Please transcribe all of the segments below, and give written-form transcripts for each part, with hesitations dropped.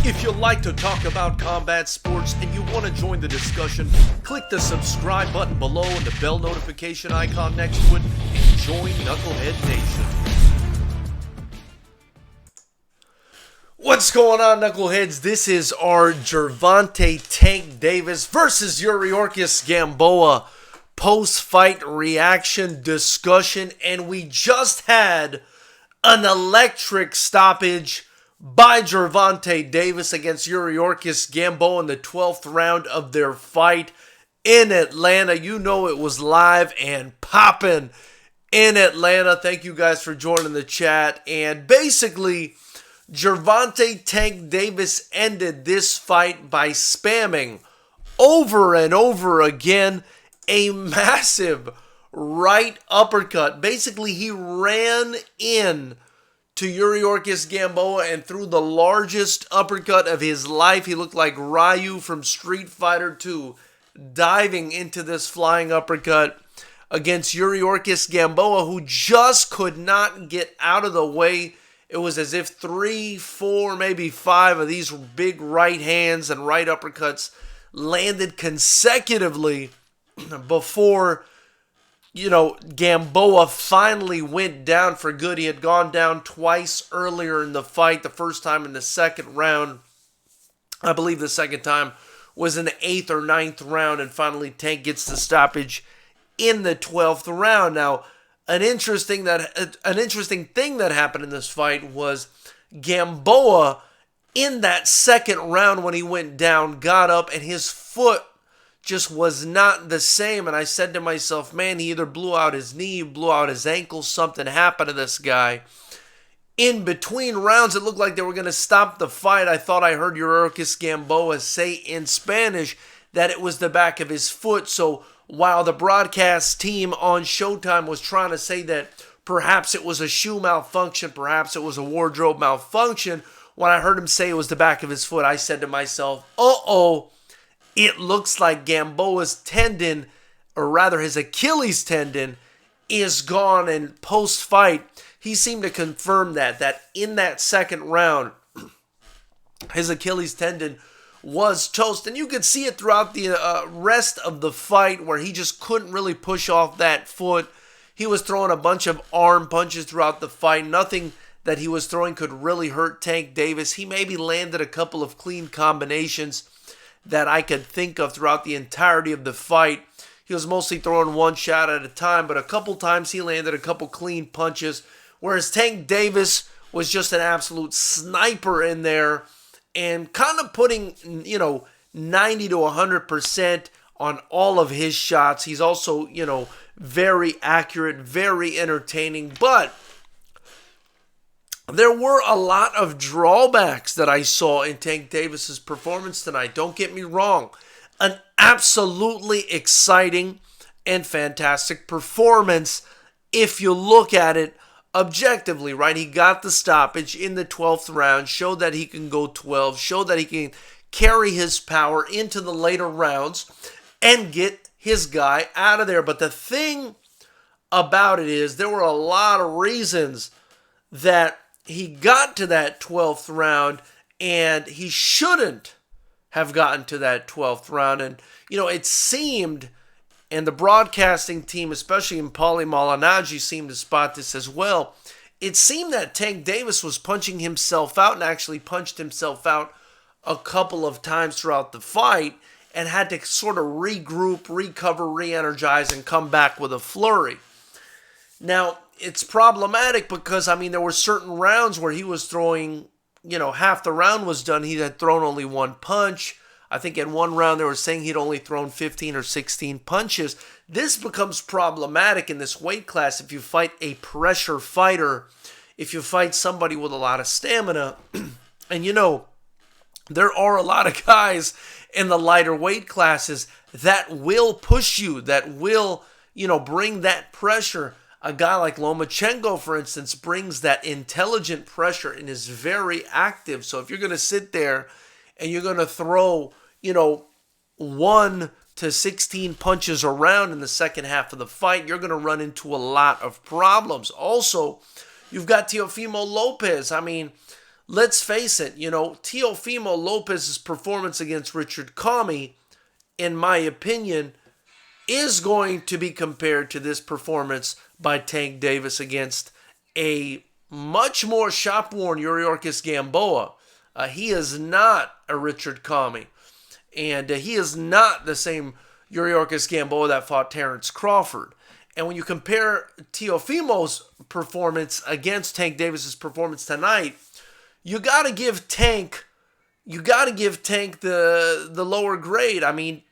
If you like to talk about combat sports and you want to join the discussion, click the subscribe button below and the bell notification icon next to it and join Knucklehead Nation. What's going on, Knuckleheads? This is our Gervonta Tank Davis versus Yuriorkis Gamboa post-fight reaction discussion, and we just had an electric stoppage by Gervonta Davis against Yuriorkis Gamboa in the 12th round of their fight in Atlanta. You know it was live and popping in Atlanta. Thank you guys for joining the chat. And basically, Gervonta Tank Davis ended this fight by spamming over and over again a massive right uppercut. Basically, he ran in to Yuriorkis Gamboa and threw the largest uppercut of his life. He looked like Ryu from Street Fighter 2 diving into this flying uppercut against Yuriorkis Gamboa, who just could not get out of the way. It was as if 3, 4, maybe 5 of these big right hands and right uppercuts landed consecutively before Gamboa finally went down for good. He had gone down twice earlier in the fight, the first time in the second round. I believe the second time was in the 8th or 9th round, and finally Tank gets the stoppage in the 12th round. Now, an interesting thing that happened in this fight was Gamboa, in that second round when he went down, got up, and his foot just was not the same. And I said to myself, man, he either blew out his knee, blew out his ankle, something happened to this guy. In between rounds, it looked like they were going to stop the fight. I thought I heard Yuriorkis Gamboa say in Spanish that it was the back of his foot. So while the broadcast team on Showtime was trying to say that perhaps it was a shoe malfunction, perhaps it was a wardrobe malfunction, when I heard him say it was the back of his foot, I said to myself, uh-oh, it looks like Gamboa's tendon, or rather his Achilles tendon, is gone. And post-fight, he seemed to confirm that in that second round, his Achilles tendon was toast. And you could see it throughout the rest of the fight, where he just couldn't really push off that foot. He was throwing a bunch of arm punches throughout the fight. Nothing that he was throwing could really hurt Tank Davis. He maybe landed a couple of clean combinations that I could think of throughout the entirety of the fight. He was mostly throwing one shot at a time, but a couple times he landed a couple clean punches, whereas Tank Davis was just an absolute sniper in there and kind of putting, 90 to 100% on all of his shots. He's also, very accurate, very entertaining, but there were a lot of drawbacks that I saw in Tank Davis's performance tonight. Don't get me wrong. An absolutely exciting and fantastic performance if you look at it objectively, right? He got the stoppage in the 12th round, showed that he can go 12, showed that he can carry his power into the later rounds and get his guy out of there. But the thing about it is there were a lot of reasons that he got to that 12th round, and he shouldn't have gotten to that 12th round. And, it seemed, and the broadcasting team, especially in Paulie Malignaggi, seemed to spot this as well. It seemed that Tank Davis was punching himself out, and actually punched himself out a couple of times throughout the fight, and had to sort of regroup, recover, re-energize, and come back with a flurry. Now, it's problematic because, there were certain rounds where he was throwing, half the round was done. He had thrown only one punch. I think in one round they were saying he'd only thrown 15 or 16 punches. This becomes problematic in this weight class if you fight a pressure fighter, if you fight somebody with a lot of stamina. And, there are a lot of guys in the lighter weight classes that will push you, that will, bring that pressure. A guy like Lomachenko, for instance, brings that intelligent pressure and is very active. So if you're going to sit there and you're going to throw, 1 to 16 punches around in the second half of the fight, you're going to run into a lot of problems. Also, you've got Teofimo Lopez. let's face it, Teofimo Lopez's performance against Richard Comey, in my opinion, is going to be compared to this performance by Tank Davis against a much more shop-worn Yuriorkis Gamboa. He is not a Richard Comey, and he is not the same Yuriorkis Gamboa that fought Terrence Crawford. And when you compare Teofimo's performance against Tank Davis's performance tonight, you got to give Tank the lower grade. I mean,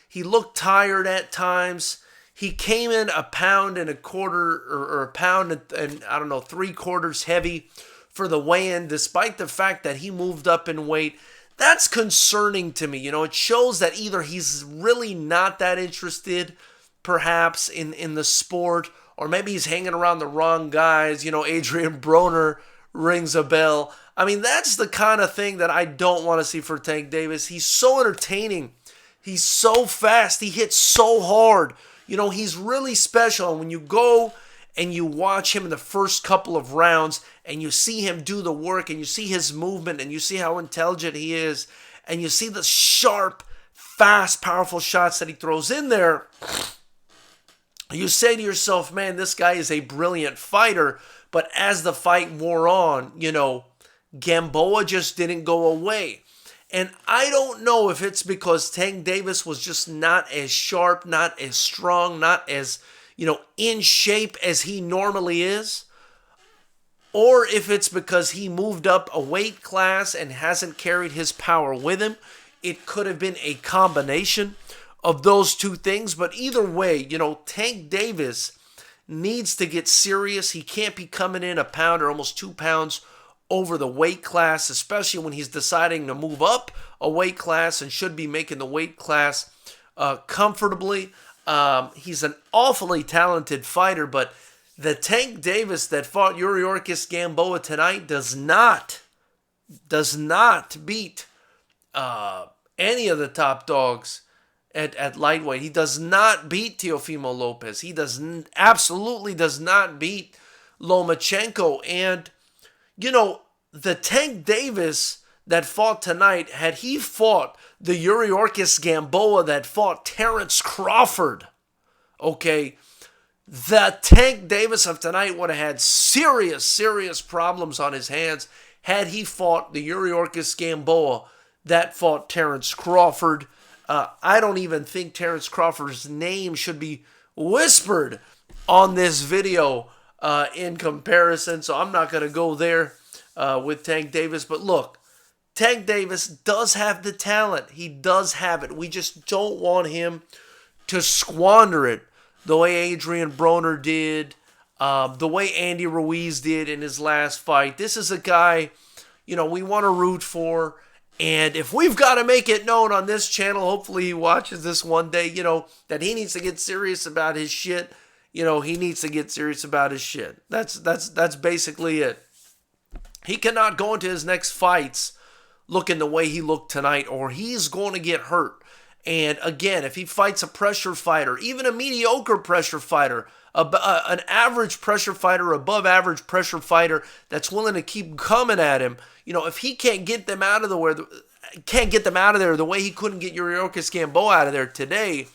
he looked tired at times. He came in a pound and a quarter or a pound and I don't know, 3/4 heavy for the weigh-in, despite the fact that he moved up in weight. That's concerning to me. It shows that either he's really not that interested, perhaps, in the sport, or maybe he's hanging around the wrong guys. Adrian Broner rings a bell. I mean, that's the kind of thing that I don't want to see for Tank Davis. He's so entertaining. He's so fast. He hits so hard. He's really special. And when you go and you watch him in the first couple of rounds and you see him do the work and you see his movement and you see how intelligent he is and you see the sharp, fast, powerful shots that he throws in there, you say to yourself, man, this guy is a brilliant fighter. But as the fight wore on, Gamboa just didn't go away. And I don't know if it's because Tank Davis was just not as sharp, not as strong, not as, in shape as he normally is, or if it's because he moved up a weight class and hasn't carried his power with him. It could have been a combination of those two things. But either way, Tank Davis needs to get serious. He can't be coming in a pound or almost 2 pounds over the weight class, especially when he's deciding to move up a weight class and should be making the weight class comfortably. He's an awfully talented fighter, but the Tank Davis that fought Yuriorkis Gamboa tonight does not beat any of the top dogs at lightweight. He does not beat Teofimo Lopez. He absolutely does not beat Lomachenko. And, the Tank Davis that fought tonight, had he fought the Yuriorkis Gamboa that fought Terrence Crawford, okay, the Tank Davis of tonight would have had serious problems on his hands had he fought the Yuriorkis Gamboa that fought Terrence Crawford. I don't even think Terrence Crawford's name should be whispered on this video in comparison, so I'm not going to go there with Tank Davis. But look, Tank Davis does have the talent. He does have it. We just don't want him to squander it the way Adrian Broner did, the way Andy Ruiz did in his last fight. This is a guy, we want to root for. And if we've got to make it known on this channel, hopefully he watches this one day, that he needs to get serious about his shit. He needs to get serious about his shit. That's basically it. He cannot go into his next fights looking the way he looked tonight, or he's going to get hurt. And again, if he fights a pressure fighter, even a mediocre pressure fighter, an average pressure fighter, above average pressure fighter that's willing to keep coming at him, if he can't get them out of there the way he couldn't get Yuriorkis Gamboa out of there today,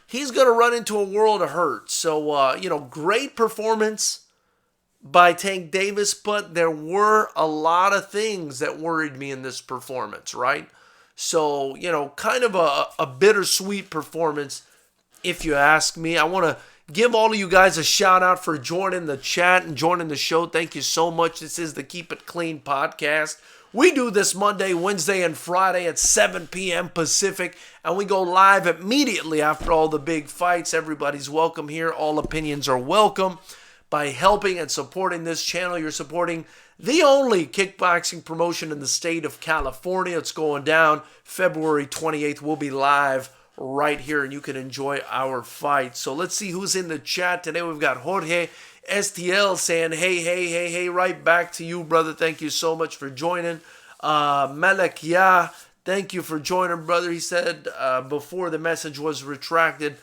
he's going to run into a world of hurt. So, great performance by Tank Davis, but there were a lot of things that worried me in this performance, right? So, kind of a bittersweet performance, if you ask me. I want to give all of you guys a shout out for joining the chat and joining the show. Thank you so much. This is the Keep It Clean podcast. We do this Monday, Wednesday, and Friday at 7 p.m. Pacific, and we go live immediately after all the big fights. Everybody's welcome here. All opinions are welcome. By helping and supporting this channel, you're supporting the only kickboxing promotion in the state of California. It's going down February 28th. We'll be live right here, and you can enjoy our fight. So let's see who's in the chat today. We've got Jorge STL saying, hey, right back to you, brother. Thank you so much for joining. Malak, thank you for joining, brother. He said before the message was retracted,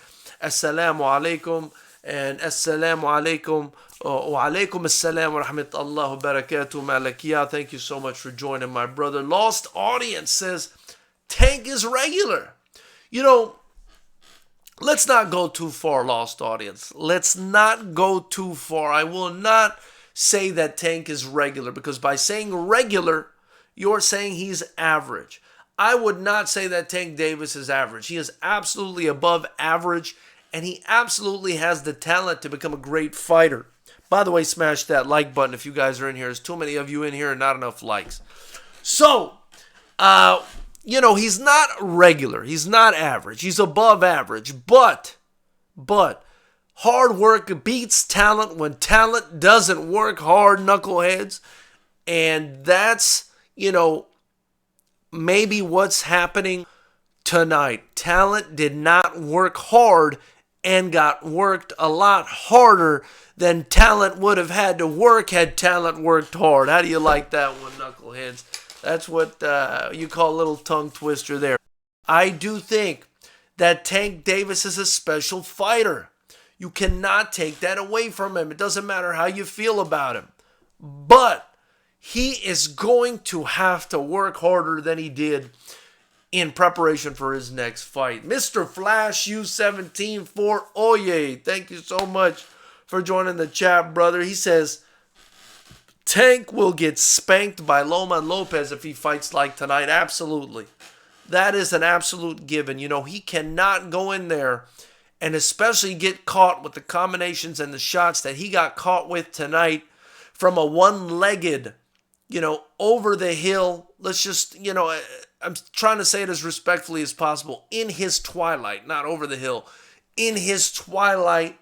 Assalamu alaikum. And Assalamu alaikum Wa alaikum assalam wa rahmatullahi wa barakatuh. Malakia, thank you so much for joining, my brother. Lost Audience says, Tank is regular. You know, let's not go too far, Lost Audience. Let's not go too far. I will not say that Tank is regular, because by saying regular, you're saying he's average. I would not say that Tank Davis is average. He is absolutely above average, and he absolutely has the talent to become a great fighter. By the way, smash that like button if you guys are in here. There's too many of you in here and not enough likes. So, he's not regular. He's not average. He's above average. But, hard work beats talent when talent doesn't work hard, knuckleheads. And that's, maybe what's happening tonight. Talent did not work hard and got worked a lot harder than talent would have had to work had talent worked hard. How do you like that one, knuckleheads? That's what you call a little tongue twister there. I do think that Tank Davis is a special fighter. You cannot take that away from him. It doesn't matter how you feel about him. But he is going to have to work harder than he did in preparation for his next fight. Mr. Flash U17 for Oye, thank you so much for joining the chat, brother. He says, Tank will get spanked by Loma and Lopez if he fights like tonight. Absolutely. That is an absolute given. He cannot go in there and especially get caught with the combinations and the shots that he got caught with tonight from a one-legged, over the hill. Let's just, I'm trying to say it as respectfully as possible. In his twilight, not over the hill. In his twilight,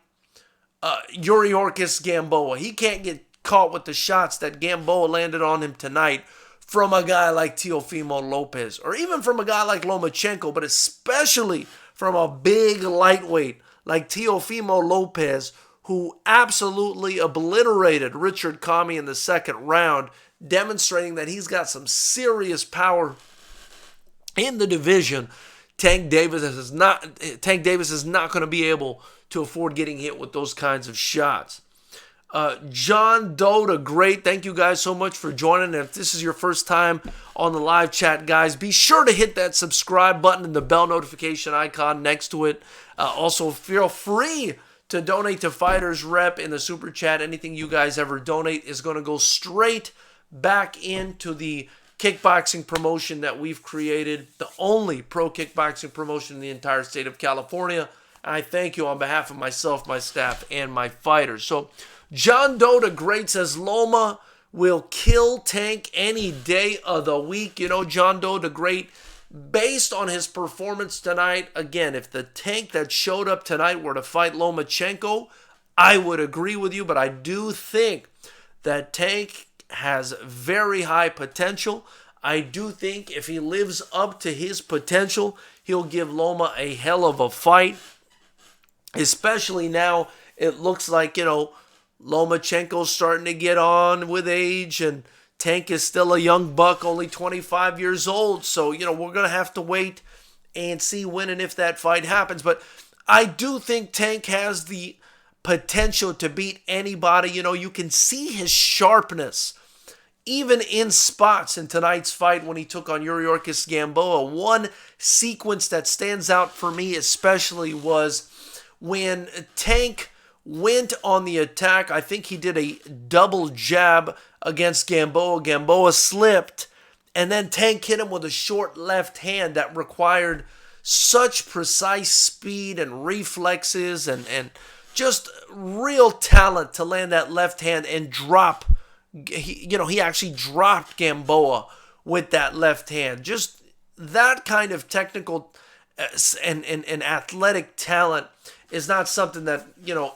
Yuriorkis Gamboa. He can't get caught with the shots that Gamboa landed on him tonight from a guy like Teofimo Lopez, or even from a guy like Lomachenko, but especially from a big lightweight like Teofimo Lopez, who absolutely obliterated Richard Kami in the second round, demonstrating that he's got some serious power in the division. Tank Davis is not going to be able to afford getting hit with those kinds of shots. John Doe the Great, thank you guys so much for joining. And if this is your first time on the live chat, guys, be sure to hit that subscribe button and the bell notification icon next to it. Also, feel free to donate to FightersRep in the super chat. Anything you guys ever donate is going to go straight back into the kickboxing promotion that we've created, the only pro kickboxing promotion in the entire state of California. I thank you on behalf of myself, my staff, and my fighters. So, John Doe the Great says Loma will kill Tank any day of the week. John Doe the Great, based on his performance tonight, again, if the Tank that showed up tonight were to fight Lomachenko, I would agree with you, but I do think that Tank has very high potential. I do think if he lives up to his potential, he'll give Loma a hell of a fight. Especially now, it looks like, Lomachenko's starting to get on with age, and Tank is still a young buck, only 25 years old. So, we're going to have to wait and see when and if that fight happens. But I do think Tank has the potential to beat anybody. You can see his sharpness, even in spots in tonight's fight when he took on Yuriorkis Gamboa. One sequence that stands out for me especially was when Tank went on the attack. I think he did a double jab against Gamboa. Gamboa slipped, and then Tank hit him with a short left hand that required such precise speed and reflexes and just real talent to land that left hand and drop. He actually dropped Gamboa with that left hand. Just that kind of technical and athletic talent is not something that,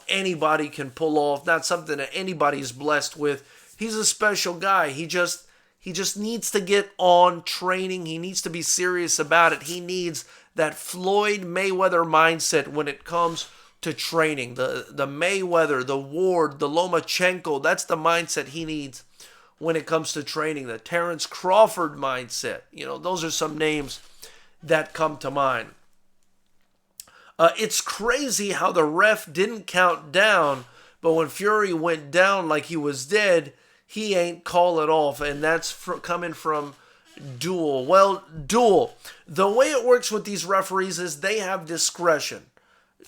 anybody can pull off, not something that anybody is blessed with. He's a special guy. He just needs to get on training. He needs to be serious about it. He needs that Floyd Mayweather mindset when it comes to training. The Mayweather, the Ward, the Lomachenko, that's the mindset he needs when it comes to training. The Terrence Crawford mindset. Those are some names that come to mind. It's crazy how the ref didn't count down But when Fury went down like he was dead, he ain't call it off, and that's coming from Duel. Well, Duel, the way it works with these referees is they have discretion.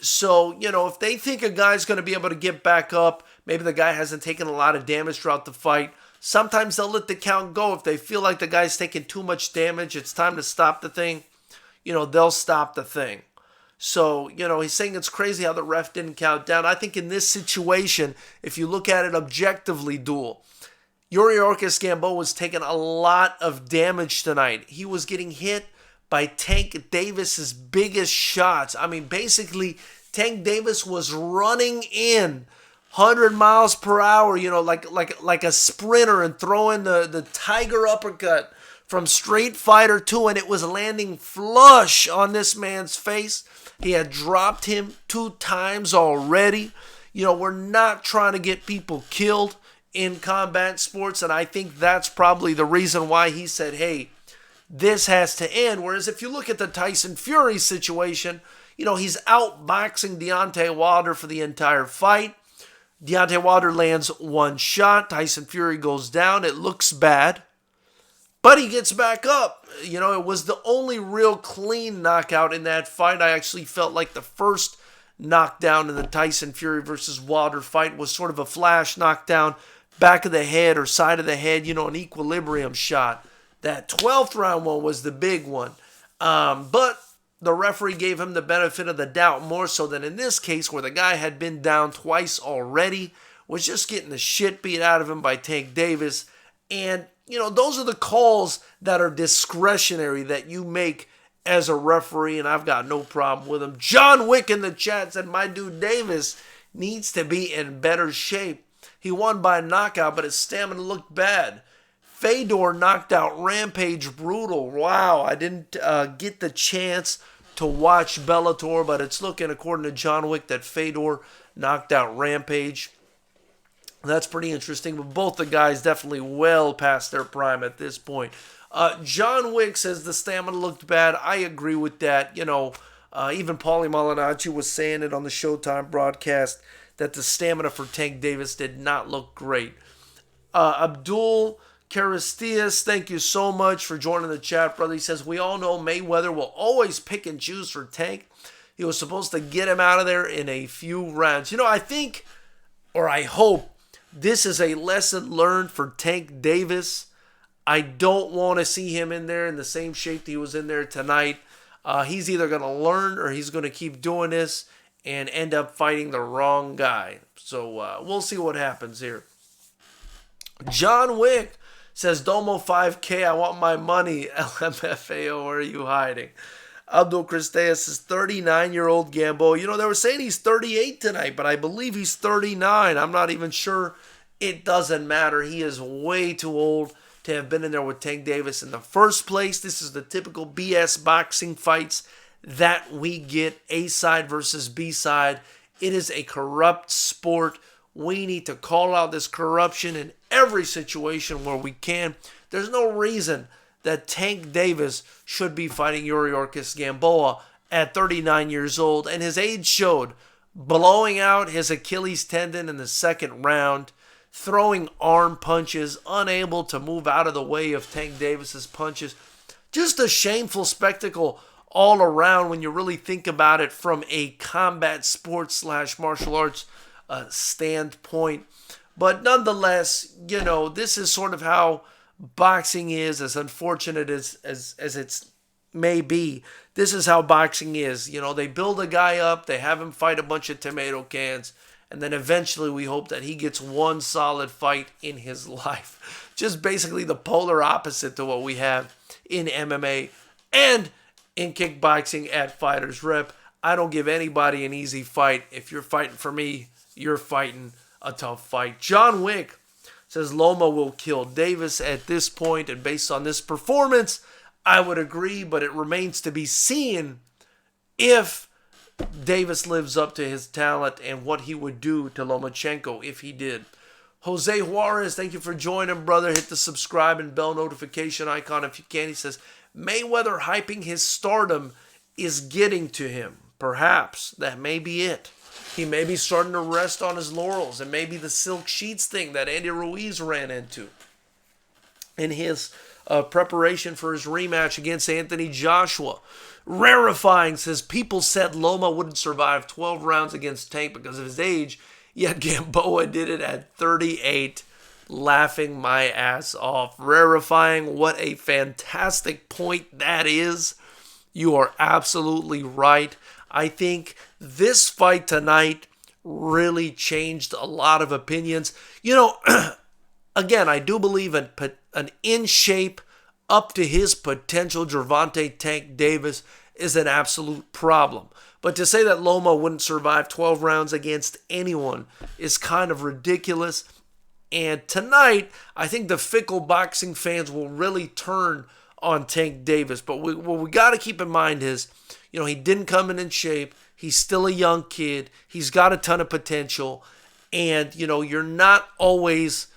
So, if they think a guy's going to be able to get back up, maybe the guy hasn't taken a lot of damage throughout the fight, sometimes they'll let the count go. If they feel like the guy's taking too much damage, it's time to stop the thing, they'll stop the thing. So, he's saying it's crazy how the ref didn't count down. I think in this situation, if you look at it objectively, Duel, Yuriorkis Gamboa was taking a lot of damage tonight. He was getting hit by Tank Davis's biggest shots. I mean, basically, Tank Davis was running in 100 miles per hour, like a sprinter, and throwing the tiger uppercut from Street Fighter 2, and it was landing flush on this man's face. He had dropped him 2 times already. We're not trying to get people killed in combat sports, and I think that's probably the reason why he said, hey, this has to end. Whereas if you look at the Tyson Fury situation, he's outboxing Deontay Wilder for the entire fight. Deontay Wilder lands 1 shot. Tyson Fury goes down. It looks bad, but he gets back up. It was the only real clean knockout in that fight. I actually felt like the first knockdown in the Tyson Fury versus Wilder fight was sort of a flash knockdown, back of the head or side of the head, an equilibrium shot. That 12th round one was the big one. But the referee gave him the benefit of the doubt more so than in this case where the guy had been down twice already, was just getting the shit beat out of him by Tank Davis. And, those are the calls that are discretionary that you make as a referee, and I've got no problem with them. John Wick in the chat said, my dude Davis needs to be in better shape. He won by knockout, but his stamina looked bad. Fedor knocked out Rampage brutal. Wow, I didn't get the chance to watch Bellator, but it's looking, according to John Wick, that Fedor knocked out Rampage. That's pretty interesting, but both the guys definitely well past their prime at this point. John Wick says the stamina looked bad. I agree with that. Even Paulie Malignaggi was saying it on the Showtime broadcast that the stamina for Tank Davis did not look great. Abdul Caristias, thank you so much for joining the chat, brother. He says, we all know Mayweather will always pick and choose for Tank. He was supposed to get him out of there in a few rounds. I think, or I hope, this is a lesson learned for Tank Davis. I don't want to see him in there in the same shape that he was in there tonight. He's either going to learn or he's going to keep doing this and end up fighting the wrong guy. So we'll see what happens here. John Wick says, Domo 5K, I want my money. LMFAO, where are you hiding? Abdul Cristeas says, 39-year-old Gamboa. They were saying he's 38 tonight, but I believe he's 39. I'm not even sure. It doesn't matter. He is way too old to have been in there with Tank Davis in the first place. This is the typical BS boxing fights that we get, A side versus B side. It is a corrupt sport. We need to call out this corruption in every situation where we can. There's no reason that Tank Davis should be fighting Yuriorkis Gamboa at 39 years old, and his age showed. Blowing out his Achilles tendon in the second round, throwing arm punches, unable to move out of the way of Tank Davis's punches. Just a shameful spectacle all around when you really think about it from a combat sports / martial arts standpoint. But nonetheless, this is sort of how boxing is, as unfortunate as it may be. This is how boxing is. They build a guy up, they have him fight a bunch of tomato cans, and then eventually we hope that he gets one solid fight in his life. Just basically the polar opposite to what we have in MMA and in kickboxing at FightersRep. I don't give anybody an easy fight. If you're fighting for me, you're fighting a tough fight. John Wick says Loma will kill Davis at this point, and based on this performance, I would agree, but it remains to be seen if Davis lives up to his talent and what he would do to Lomachenko if he did. Jose Juarez, thank you for joining, brother. Hit the subscribe and bell notification icon if you can. He says, Mayweather hyping his stardom is getting to him. Perhaps that may be it. he may be starting to rest on his laurels, and maybe the silk sheets thing that Andy Ruiz ran into in his preparation for his rematch against Anthony Joshua. Rarefying says, people said Loma wouldn't survive 12 rounds against Tank because of his age, yet Gamboa did it at 38, laughing my ass off. Rarefying, what a fantastic point that is. You are absolutely right. I think this fight tonight really changed a lot of opinions. You know, again, I do believe an in shape, up to his potential Gervonta Tank Davis is an absolute problem. But to say that Loma wouldn't survive 12 rounds against anyone is kind of ridiculous. And tonight, I think the fickle boxing fans will really turn on Tank Davis. But what we got to keep in mind is, you know, he didn't come in shape. He's still a young kid. He's got a ton of potential. And, you know, you're not always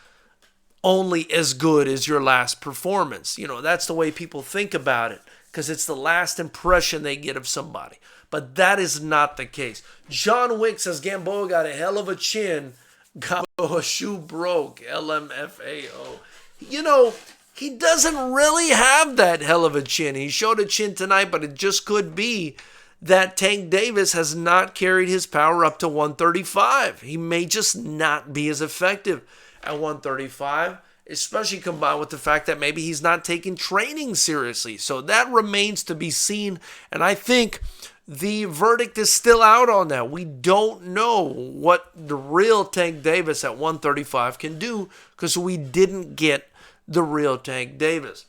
only as good as your last performance. You know, that's the way people think about it, because it's the last impression they get of somebody. But that is not the case. John Wick says Gamboa got a hell of a chin. Gamboa shoe broke. LMFAO. You know, he doesn't really have that hell of a chin. He showed a chin tonight, but it just could be that Tank Davis has not carried his power up to 135. He may just not be as effective at 135, especially combined with the fact that maybe he's not taking training seriously. So that remains to be seen, and I think the verdict is still out on that. We don't know what the real Tank Davis at 135 can do because we didn't get the real Tank Davis.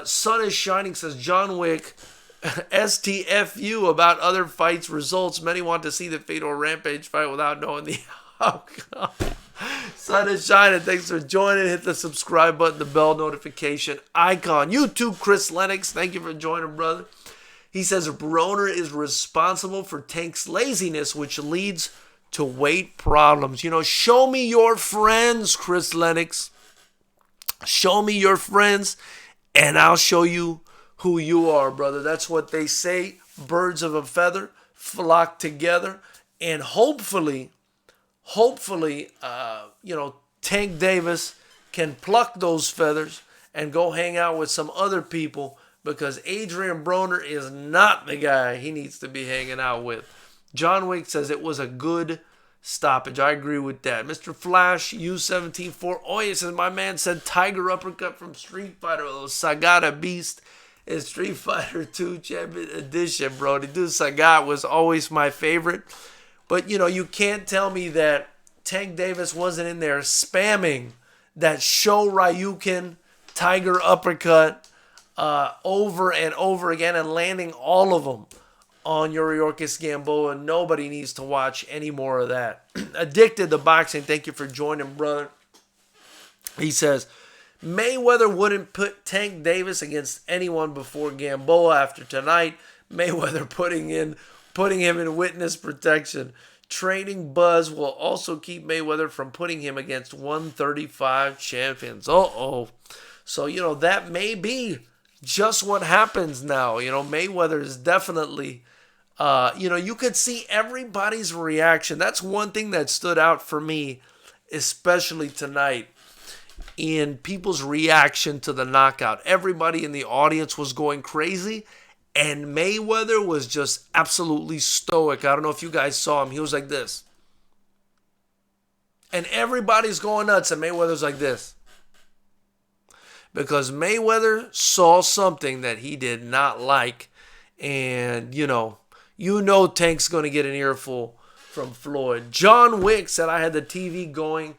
Sun is Shining says, John Wick, STFU about other fights results. Many want to see the Fatal Rampage fight without knowing the outcome. Sun is Shining. Thanks for joining. Hit the subscribe button, the bell notification icon. YouTube, Chris Lennox. Thank you for joining, brother. He says Broner is responsible for Tank's laziness, which leads to weight problems. You know, show me your friends, Chris Lennox. Show me your friends, and I'll show you who you are, brother. That's what they say. Birds of a feather flock together, and hopefully, you know, Tank Davis can pluck those feathers and go hang out with some other people, because Adrian Broner is not the guy he needs to be hanging out with. John Wick says it was a good stoppage. I agree with that. Mr. Flash, U174. Oh, he says, my man said Tiger Uppercut from Street Fighter. Oh, Sagata Beast in Street Fighter 2 Champion Edition, bro. The dude Sagat was always my favorite. But, you know, you can't tell me that Tank Davis wasn't in there spamming that Sho Ryukin Tiger Uppercut over and over again and landing all of them on Yuriorkis Gamboa. Nobody needs to watch any more of that. Addicted to Boxing, thank you for joining, brother. He says, Mayweather wouldn't put Tank Davis against anyone before Gamboa after tonight. Mayweather putting him in witness protection. Training buzz will also keep Mayweather from putting him against 135 champions. Uh-oh. So, you know, that may be just what happens now. You know, Mayweather is definitely, you know, you could see everybody's reaction. That's one thing that stood out for me, especially tonight, in people's reaction to the knockout. Everybody in the audience was going crazy, and Mayweather was just absolutely stoic. I don't know if you guys saw him. He was like this. And everybody's going nuts, and Mayweather's like this. Because Mayweather saw something that he did not like. And, you know Tank's going to get an earful from Floyd. John Wick said, I had the TV going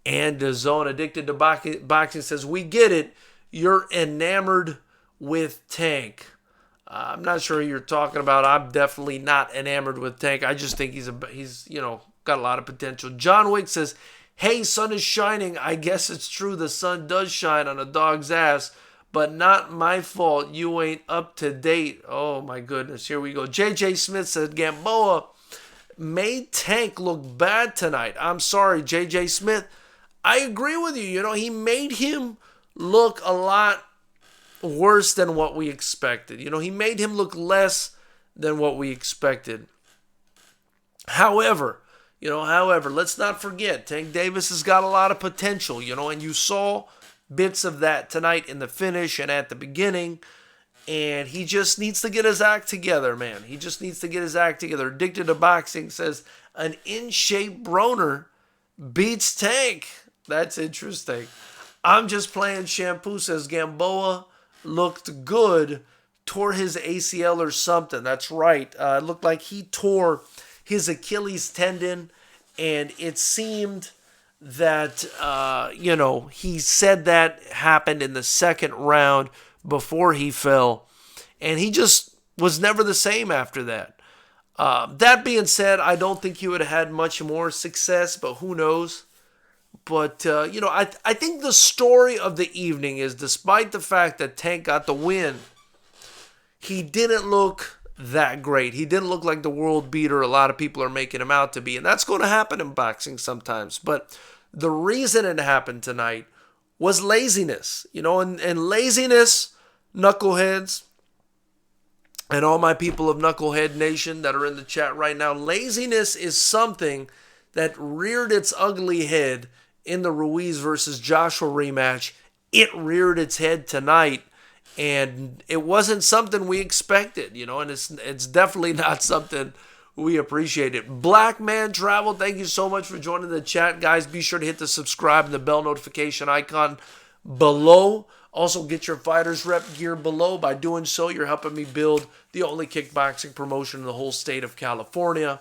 and the zone. Addicted to Boxing says, we get it. You're enamored with Tank. I'm not sure who you're talking about. I'm definitely not enamored with Tank. I just think he's got a lot of potential. John Wick says, hey, sun is shining. I guess it's true the sun does shine on a dog's ass, but not my fault. You ain't up to date. Oh, my goodness. Here we go. JJ Smith said, Gamboa made Tank look bad tonight. I'm sorry, JJ Smith. I agree with you. You know, he made him look a lot worse than what we expected. You know, he made him look less than what we expected. However, let's not forget, Tank Davis has got a lot of potential, and you saw bits of that tonight in the finish and at the beginning. And he just needs to get his act together, man. He just needs to get his act together. Addicted to Boxing says an in-shape Broner beats Tank. That's interesting. I'm just playing shampoo, says Gamboa looked good. Tore his ACL or something. That's right. It looked like he tore his Achilles tendon, and it seemed that, he said that happened in the second round before he fell, and he just was never the same after that. That being said, I don't think he would have had much more success, but who knows? But, I think the story of the evening is, despite the fact that Tank got the win, he didn't look that great. He didn't look like the world beater a lot of people are making him out to be, and that's going to happen in boxing sometimes. But the reason it happened tonight was laziness, and laziness, knuckleheads, and all my people of Knucklehead Nation that are in the chat right now, laziness is something that reared its ugly head in the Ruiz versus Joshua rematch. It reared its head tonight, and it wasn't something we expected, and it's definitely not something we appreciated. Black Man Travel, thank you so much for joining the chat, guys. Be sure to hit the subscribe and the bell notification icon below. Also, get your FightersRep gear below. By doing so, you're helping me build the only kickboxing promotion in the whole state of California.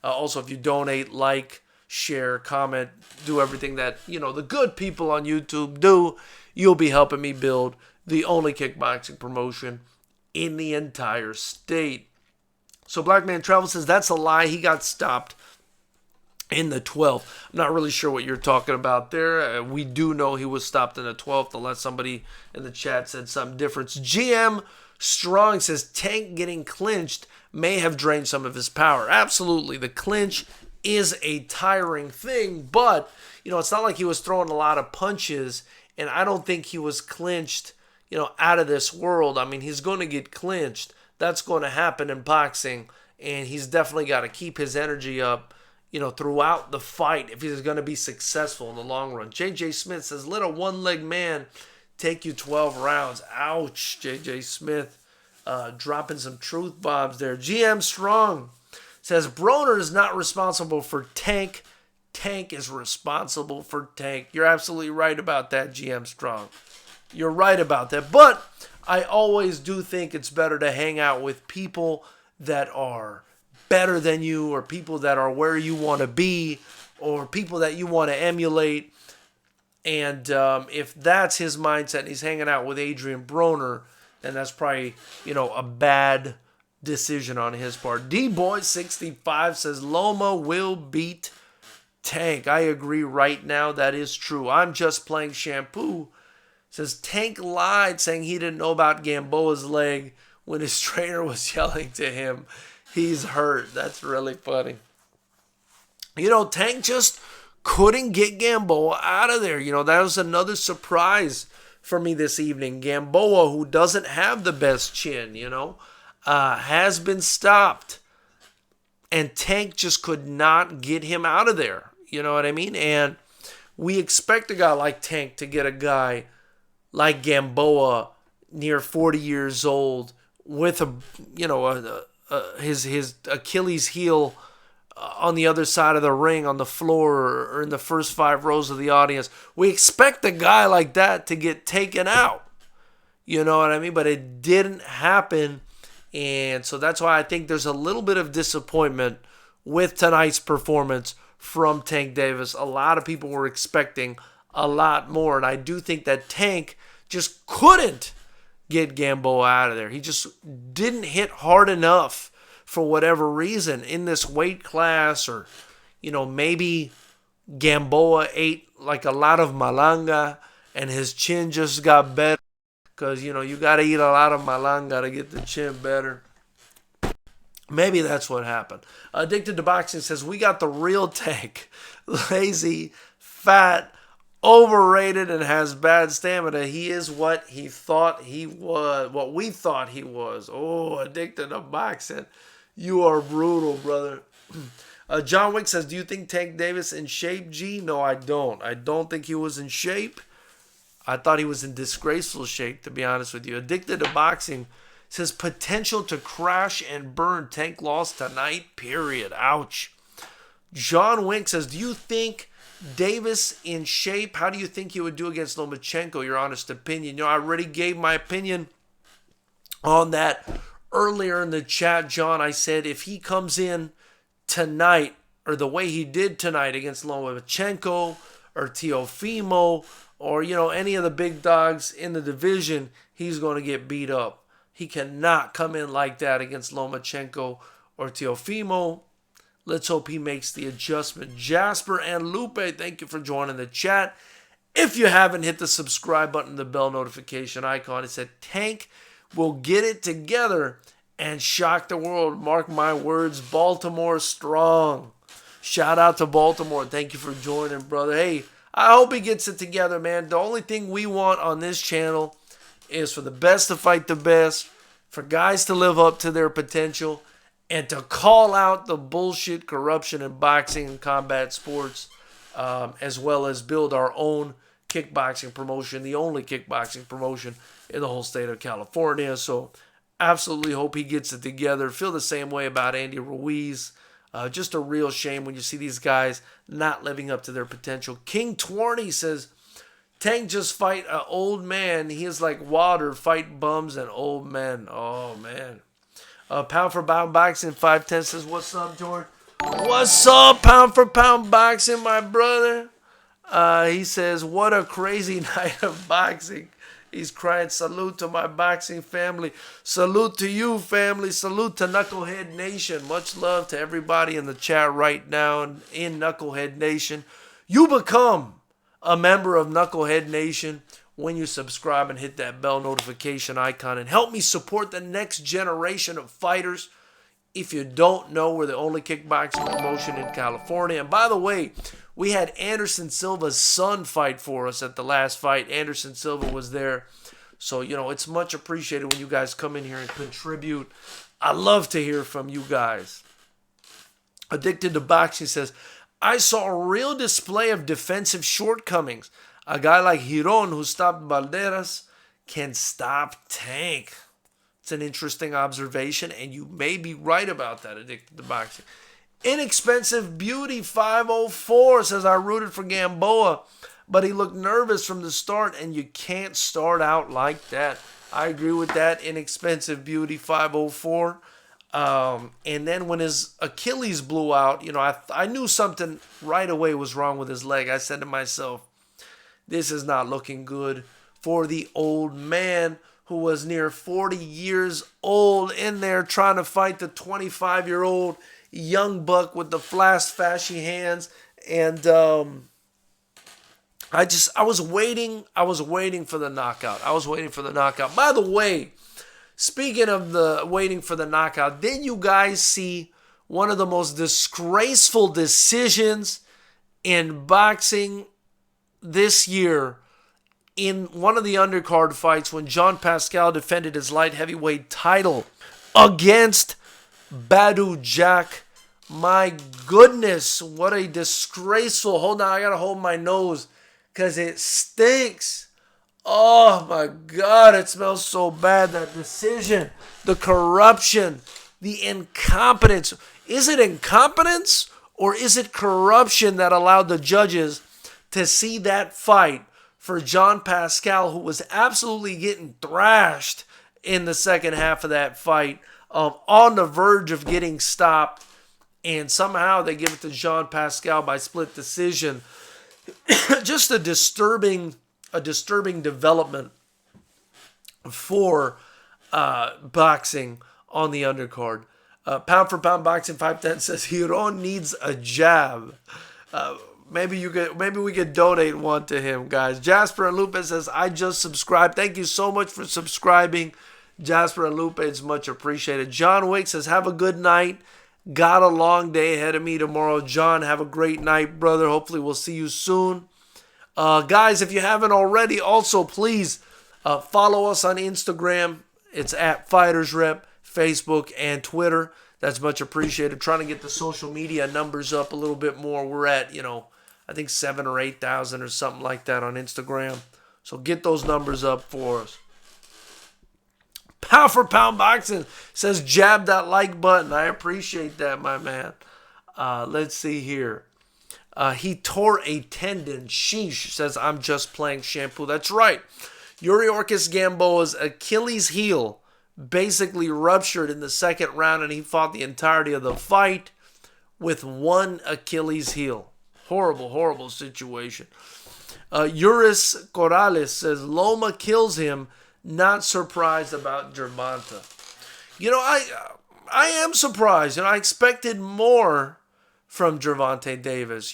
Also, if you donate, like, share, comment, do everything that, the good people on YouTube do, you'll be helping me build the only kickboxing promotion in the entire state. So Black Man Travel says that's a lie. He got stopped in the 12th. I'm not really sure what you're talking about there. We do know he was stopped in the 12th, unless somebody in the chat said something different. GM Strong says Tank getting clinched may have drained some of his power. Absolutely. The clinch is a tiring thing, but, it's not like he was throwing a lot of punches, and I don't think he was clinched, out of this world. I mean, he's going to get clinched. That's going to happen in boxing, and he's definitely got to keep his energy up, throughout the fight if he's going to be successful in the long run. JJ Smith says, let a one-leg man take you 12 rounds. Ouch, JJ Smith dropping some truth bombs there. GM Strong says, Broner is not responsible for Tank. Tank is responsible for Tank. You're absolutely right about that, GM Strong. You're right about that. But I always do think it's better to hang out with people that are better than you, or people that are where you want to be, or people that you want to emulate. And if that's his mindset and he's hanging out with Adrian Broner, then that's probably, a bad decision on his part. D-Boy65 says Loma will beat Tank. I agree right now. That is true. I'm just playing shampoo. Says Tank lied saying he didn't know about Gamboa's leg when his trainer was yelling to him he's hurt. That's really funny. Tank just couldn't get Gamboa out of there. That was another surprise for me this evening. Gamboa, who doesn't have the best chin, has been stopped. And Tank just could not get him out of there. You know what I mean? And we expect a guy like Tank to get a guy like Gamboa near 40 years old with his Achilles heel on the other side of the ring, on the floor, or in the first 5 rows of the audience. We expect a guy like that to get taken out. You know what I mean? But it didn't happen. And so that's why I think there's a little bit of disappointment with tonight's performance from Tank Davis. A lot of people were expecting a lot more. And I do think that Tank just couldn't get Gamboa out of there. He just didn't hit hard enough for whatever reason in this weight class, or, maybe Gamboa ate like a lot of malanga and his chin just got better. Because, you got to eat a lot of malanga to get the chin better. Maybe that's what happened. Addicted to Boxing says, we got the real Tank. Lazy, fat, overrated, and has bad stamina. He is what he thought he was. What we thought he was. Oh, Addicted to Boxing. You are brutal, brother. John Wick says, do you think Tank Davis in shape, G? No, I don't. I don't think he was in shape. I thought he was in disgraceful shape, to be honest with you. Addicted to Boxing says, potential to crash and burn. Tank lost tonight, period. Ouch. John Wick says, do you think Davis in shape? How do you think he would do against Lomachenko? Your honest opinion. You know, I already gave my opinion on that earlier in the chat, John. I said if he comes in tonight, or the way he did tonight against Lomachenko or Teofimo, or, you know, any of the big dogs in the division, he's going to get beat up. He cannot come in like that against Lomachenko or Teofimo. Let's hope he makes the adjustment. Jasper and Lupe, thank you for joining the chat. If you haven't hit the subscribe button, the bell notification icon, it said Tank will get it together and shock the world. Mark my words, Baltimore strong. Shout out to Baltimore. Thank you for joining, brother. Hey, I hope he gets it together, man. The only thing we want on this channel is for the best to fight the best, for guys to live up to their potential, and to call out the bullshit, corruption in boxing and combat sports, as well as build our own kickboxing promotion, the only kickboxing promotion in the whole state of California. So absolutely hope he gets it together. Feel the same way about Andy Ruiz. Just a real shame when you see these guys not living up to their potential. King Twarney says, Tank just fight an old man. He is like water, fight bums and old men. Oh, man. Pound for Pound Boxing 510 says, what's up, George? What's up, Pound for Pound Boxing, my brother? He says, what a crazy night of boxing. He's crying, salute to my boxing family. Salute to you, family. Salute to Knucklehead Nation. Much love to everybody in the chat right now and in Knucklehead Nation. You become a member of Knucklehead Nation when you subscribe and hit that bell notification icon and help me support the next generation of fighters. If you don't know, we're the only kickboxing promotion in California. And by the way, we had Anderson Silva's son fight for us at the last fight. Anderson Silva was there. So, you know, it's much appreciated when you guys come in here and contribute. I love to hear from you guys. Addicted to Boxing says, I saw a real display of defensive shortcomings. A guy like Giron, who stopped Balderas, can stop Tank. It's an interesting observation, and you may be right about that, Addicted to Boxing. Inexpensive Beauty 504 says, I rooted for Gamboa, but he looked nervous from the start, and you can't start out like that. I agree with that, Inexpensive Beauty 504. And then when his Achilles blew out, you know, I knew something right away was wrong with his leg. I said to myself, this is not looking good for the old man who was near 40 years old in there trying to fight the 25-year-old young buck with the fast, fashy hands. And I was waiting for the knockout. By the way, speaking of the waiting for the knockout, did you guys see one of the most disgraceful decisions in boxing this year in one of the undercard fights when Jean Pascal defended his light heavyweight title against Badou Jack? My goodness, what a disgraceful... Hold on, I gotta hold my nose because it stinks. Oh my God, it smells so bad. That decision, the corruption, the incompetence. Is it incompetence or is it corruption that allowed the judges to see that fight for Jean Pascal, who was absolutely getting thrashed in the second half of that fight, on the verge of getting stopped, and somehow they give it to Jean Pascal by split decision? Just a disturbing development for boxing on the undercard. Pound for Pound Boxing 510 says Giron needs a jab. Maybe we could donate one to him, guys. Jasper and Lupe says, I just subscribed. Thank you so much for subscribing, Jasper and Lupe. It's much appreciated. John Wick says, have a good night. Got a long day ahead of me tomorrow. John, have a great night, brother. Hopefully we'll see you soon. Guys, if you haven't already, also please follow us on Instagram. It's at FightersRep, Facebook, and Twitter. That's much appreciated. Trying to get the social media numbers up a little bit more. We're at, I think 7,000 or 8,000 or something like that on Instagram. So get those numbers up for us. Pound for Pound Boxing says jab that like button. I appreciate that, my man. Let's see here. He tore a tendon. Sheesh, says I'm just playing shampoo. That's right. Yuriorkis Gamboa's Achilles heel basically ruptured in the second round, and he fought the entirety of the fight with one Achilles heel. Horrible, horrible situation. Uris Corrales says Loma kills him. Not surprised about Gervonta. I am surprised. I expected more from Gervonta Davis.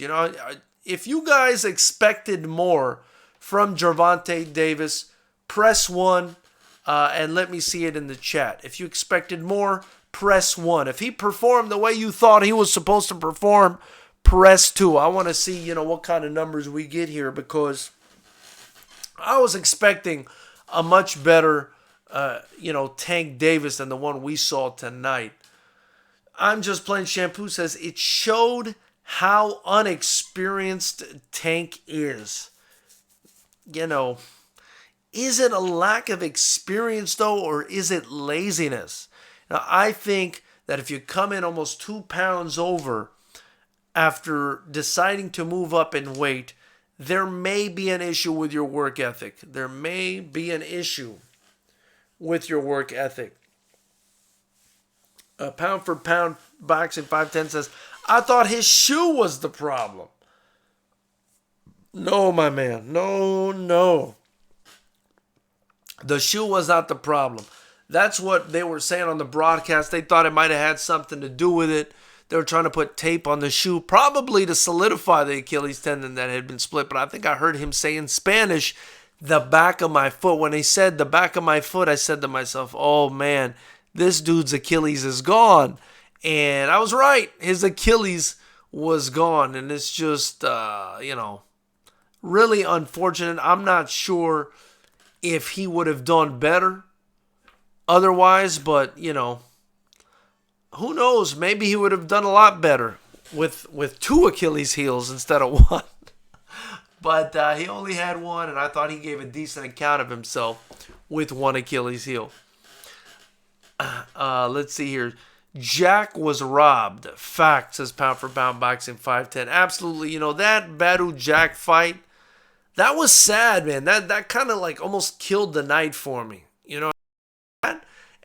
If you guys expected more from Gervonta Davis, press 1 and let me see it in the chat. If you expected more, press 1. If he performed the way you thought he was supposed to perform, press 2. I want to see, what kind of numbers we get here, because I was expecting a much better, Tank Davis than the one we saw tonight. I'm just playing shampoo says it showed how unexperienced Tank is. Is it a lack of experience though, or is it laziness? Now, I think that if you come in almost 2 pounds over after deciding to move up in weight, there may be an issue with your work ethic. There may be an issue with your work ethic. Pound for Pound Boxing 510 says, I thought his shoe was the problem. No, my man. No. The shoe was not the problem. That's what they were saying on the broadcast. They thought it might have had something to do with it. They were trying to put tape on the shoe, probably to solidify the Achilles tendon that had been split. But I think I heard him say in Spanish, the back of my foot. When he said the back of my foot, I said to myself, oh man, this dude's Achilles is gone. And I was right. His Achilles was gone. And it's just, really unfortunate. I'm not sure if he would have done better otherwise, but, who knows? Maybe he would have done a lot better with 2 Achilles heels instead of 1. But he only had 1, and I thought he gave a decent account of himself with 1 Achilles heel. Let's see here. Jack was robbed. Fact, says Pound for Pound Boxing 510. Absolutely. That Badu Jack fight, that was sad, man. That kind of like almost killed the night for me.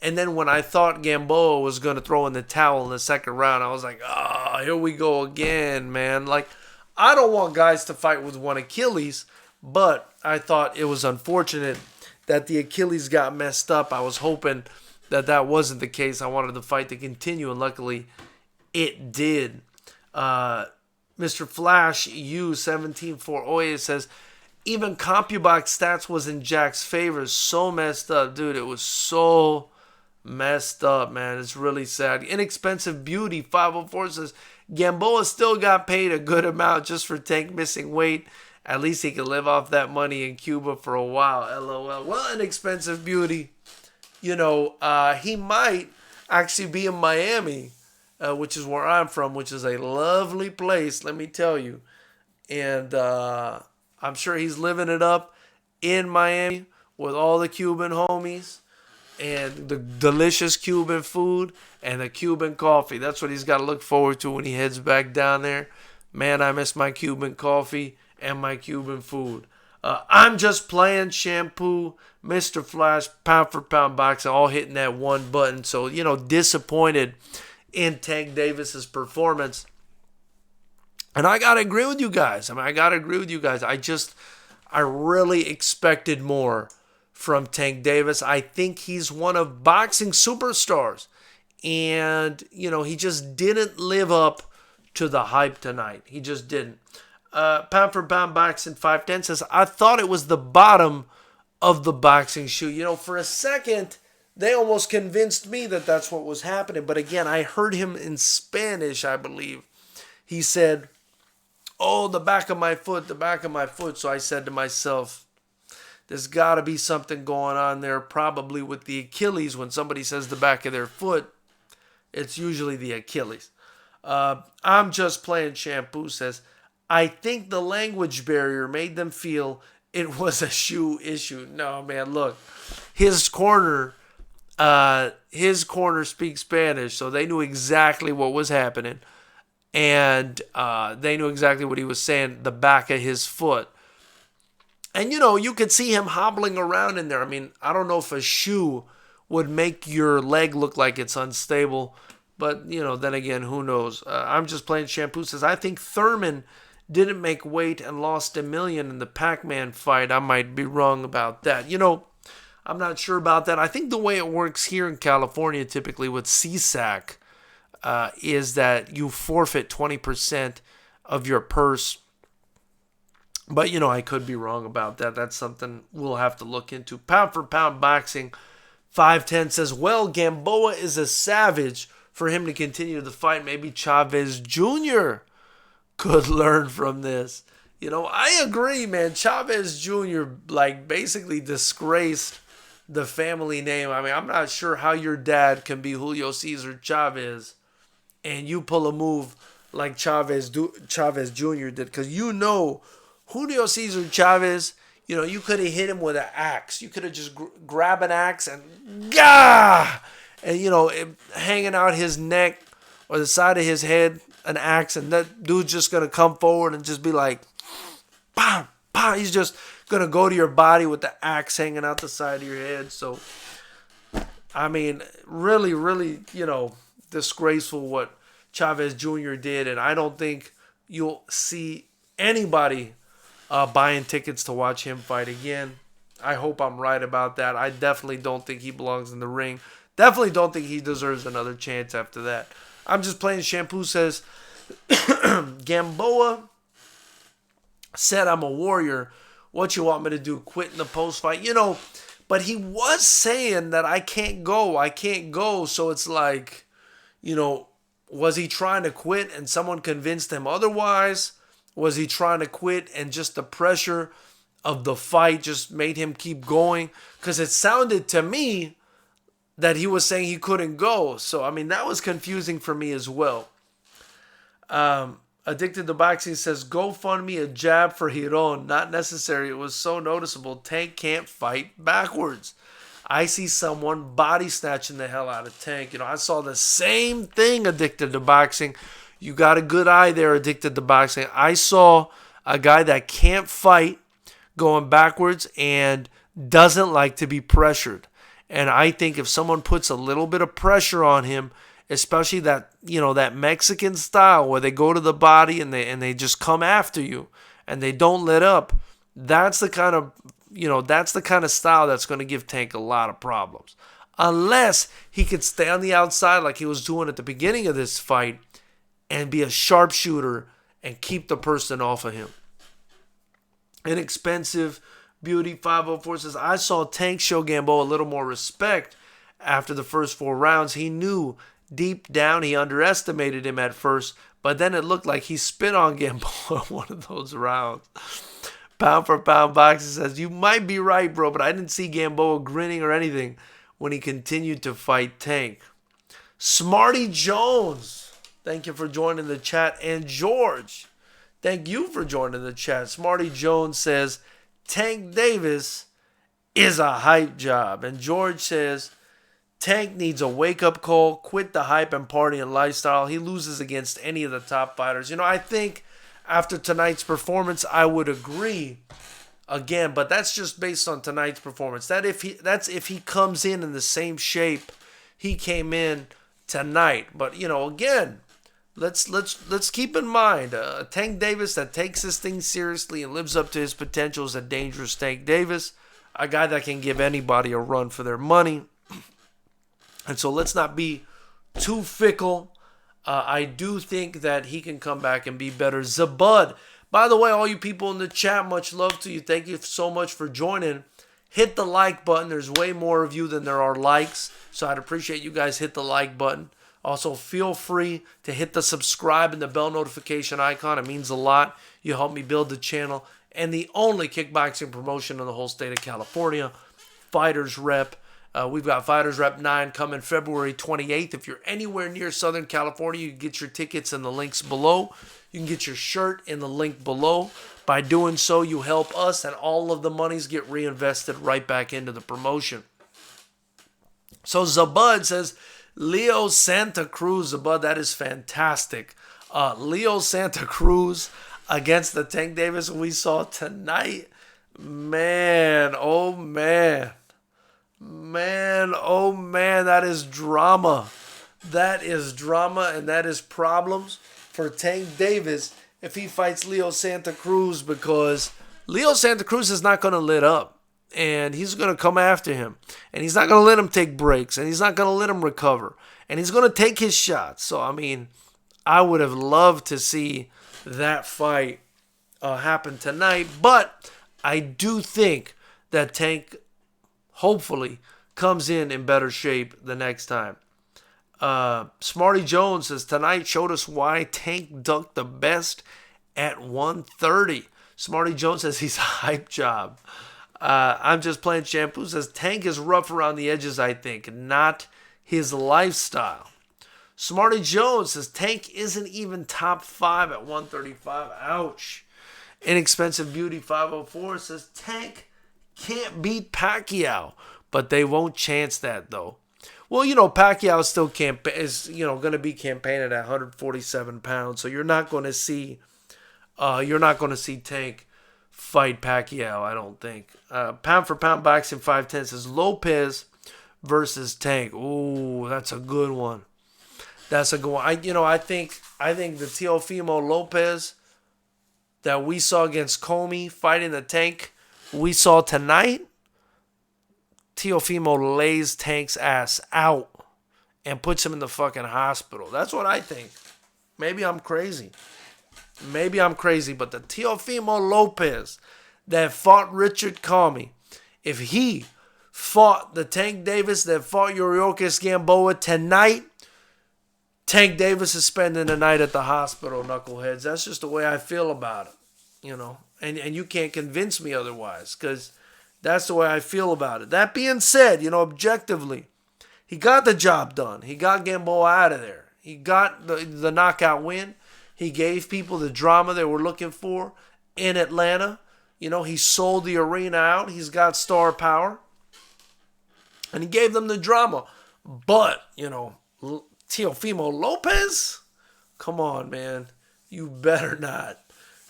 And then when I thought Gamboa was going to throw in the towel in the second round, I was like, here we go again, man. Like, I don't want guys to fight with 1 Achilles, but I thought it was unfortunate that the Achilles got messed up. I was hoping that wasn't the case. I wanted the fight to continue, and luckily it did. Mr. Flash U174 Oye says, even CompuBox stats was in Jack's favor. So messed up, dude. It was so messed up, man. It's really sad. Inexpensive Beauty 504 says, Gamboa still got paid a good amount just for Tank missing weight. At least he can live off that money in Cuba for a while. LOL. Well, Inexpensive Beauty, he might actually be in Miami, which is where I'm from, which is a lovely place, let me tell you. And I'm sure he's living it up in Miami with all the Cuban homies and the delicious Cuban food and the Cuban coffee. That's what he's got to look forward to when he heads back down there. Man, I miss my Cuban coffee and my Cuban food. I'm just playing shampoo, Mr. Flash, Pound for Pound Boxing, all hitting that 1 button. So, disappointed in Tank Davis's performance. And I got to agree with you guys. I really expected more from Tank Davis. I think he's one of boxing superstars. And, he just didn't live up to the hype tonight. He just didn't. Pound for Pound Boxing 510 says, I thought it was the bottom of the boxing shoe. For a second, they almost convinced me that that's what was happening. But again, I heard him in Spanish, I believe. He said, oh, the back of my foot. So I said to myself, there's got to be something going on there, probably with the Achilles. When somebody says the back of their foot, It's usually the Achilles. I'm just playing shampoo says, I think the language barrier made them feel it was a shoe issue. No, man, look, his corner speaks Spanish, so they knew exactly what was happening, and they knew exactly what he was saying. The back of his foot, and you could see him hobbling around in there. I mean, I don't know if a shoe would make your leg look like it's unstable. But, then again, who knows? I'm just playing shampoo says, I think Thurman didn't make weight and lost $1 million in the Pac-Man fight. I might be wrong about that. I'm not sure about that. I think the way it works here in California, typically with CSAC, is that you forfeit 20% of your purse. But, I could be wrong about that. That's something we'll have to look into. Pound for pound boxing, 510 says, well, Gamboa is a savage. For him to continue the fight, maybe Chavez Jr. could learn from this. I agree, man. Chavez Jr. basically disgraced the family name. I mean, I'm not sure how your dad can be Julio Cesar Chavez and you pull a move like Chavez Jr. did, because Julio Cesar Chavez, you could have hit him with an axe. You could have just grabbed an axe and gah! And, hanging out his neck or the side of his head, an axe, and that dude's just going to come forward and just be like, pow, pow. He's just going to go to your body with the axe hanging out the side of your head. So, I mean, really, really, disgraceful what Chavez Jr. did. And I don't think you'll see anybody buying tickets to watch him fight again. I hope I'm right about that. I definitely don't think he belongs in the ring. Definitely don't think he deserves another chance after that. I'm just playing shampoo says, Gamboa said, I'm a warrior. What you want me to do? Quit in the post fight? But he was saying that I can't go. So it's like, was he trying to quit and someone convinced him otherwise? Was he trying to quit and just the pressure of the fight just made him keep going? Because it sounded to me that he was saying he couldn't go. So, I mean, that was confusing for me as well. Addicted to Boxing says, GoFundMe a jab for Giron. Not necessary. It was so noticeable. Tank can't fight backwards. I see someone body snatching the hell out of Tank. I saw the same thing, Addicted to Boxing. You got a good eye there, Addicted to Boxing. I saw a guy that can't fight going backwards and doesn't like to be pressured. And I think if someone puts a little bit of pressure on him, especially that Mexican style where they go to the body and they just come after you and they don't let up, that's the kind of style that's going to give Tank a lot of problems. Unless he could stay on the outside like he was doing at the beginning of this fight and be a sharpshooter and keep the person off of him. Inexpensive Beauty 504 says, I saw Tank show Gamboa a little more respect after the first 4 rounds. He knew deep down he underestimated him at first, but then it looked like he spit on Gamboa one of those rounds. Pound for pound boxing says, you might be right, bro, but I didn't see Gamboa grinning or anything when he continued to fight Tank. Smarty Jones, thank you for joining the chat. And George, thank you for joining the chat. Smarty Jones says, Tank Davis is a hype job. And George says, Tank needs a wake-up call, quit the hype and partying lifestyle. He loses against any of the top fighters. I think after tonight's performance, I would agree again, but that's just based on tonight's performance. That's if he comes in the same shape he came in tonight. But, again, let's keep in mind, Tank Davis that takes this thing seriously and lives up to his potential is a dangerous Tank Davis, a guy that can give anybody a run for their money. And so let's not be too fickle. I do think that he can come back and be better. Zabud, by the way, all you people in the chat, much love to you. Thank you so much for joining. Hit the like button. There's way more of you than there are likes, so I'd appreciate you guys hit the like button. Also, feel free to hit the subscribe and the bell notification icon. It means a lot. You help me build the channel. And the only kickboxing promotion in the whole state of California, FightersRep. We've got Fighters Rep 9 coming February 28th. If you're anywhere near Southern California, you can get your tickets in the links below. You can get your shirt in the link below. By doing so, you help us, and all of the monies get reinvested right back into the promotion. So Zabud says, Leo Santa Cruz. Zabud, that is fantastic. Leo Santa Cruz against the Tank Davis we saw tonight. Man, oh man. Man, oh man, that is drama. That is drama, and that is problems for Tank Davis if he fights Leo Santa Cruz, because Leo Santa Cruz is not going to let up. And he's going to come after him. And he's not going to let him take breaks. And he's not going to let him recover. And he's going to take his shots. So, I mean, I would have loved to see that fight happen tonight. But I do think that Tank hopefully comes in better shape the next time. Smarty Jones says, tonight showed us why Tank ducked the best at 130. Smarty Jones says he's a hype job. I'm just playing shampoo. Says Tank is rough around the edges, I think, not his lifestyle. Smarty Jones says Tank isn't even top 5 at 135. Ouch. Inexpensive Beauty 504 says Tank can't beat Pacquiao, but they won't chance that though. Well, Pacquiao still is going to be campaigning at 147 pounds, so you're not going to see Tank fight Pacquiao, I don't think. Pound for pound boxing 510 says Lopez versus Tank. Ooh, that's a good one. That's a good one. I think the Teofimo Lopez that we saw against Comey fighting the Tank we saw tonight, Teofimo lays Tank's ass out and puts him in the fucking hospital. That's what I think. Maybe I'm crazy. But the Teofimo Lopez that fought Richard Comey, if he fought the Tank Davis that fought Yuriorkis Gamboa tonight, Tank Davis is spending the night at the hospital, knuckleheads. That's just the way I feel about it, And you can't convince me otherwise, because that's the way I feel about it. That being said, objectively, he got the job done. He got Gamboa out of there. He got the knockout win. He gave people the drama they were looking for in Atlanta. He sold the arena out. He's got star power. And he gave them the drama. But, Teofimo Lopez? Come on, man. You better not.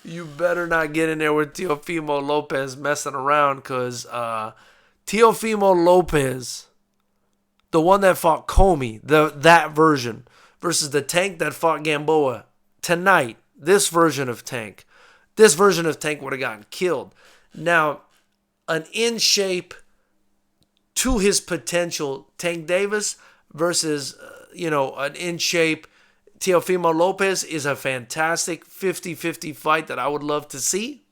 You better not get in there with Teofimo Lopez messing around, because Teofimo Lopez, the one that fought Comey, that version, versus the Tank that fought Gamboa tonight, this version of Tank would have gotten killed. Now, an in shape to his potential Tank Davis versus, an in shape Teofimo Lopez is a fantastic 50-50 fight that I would love to see.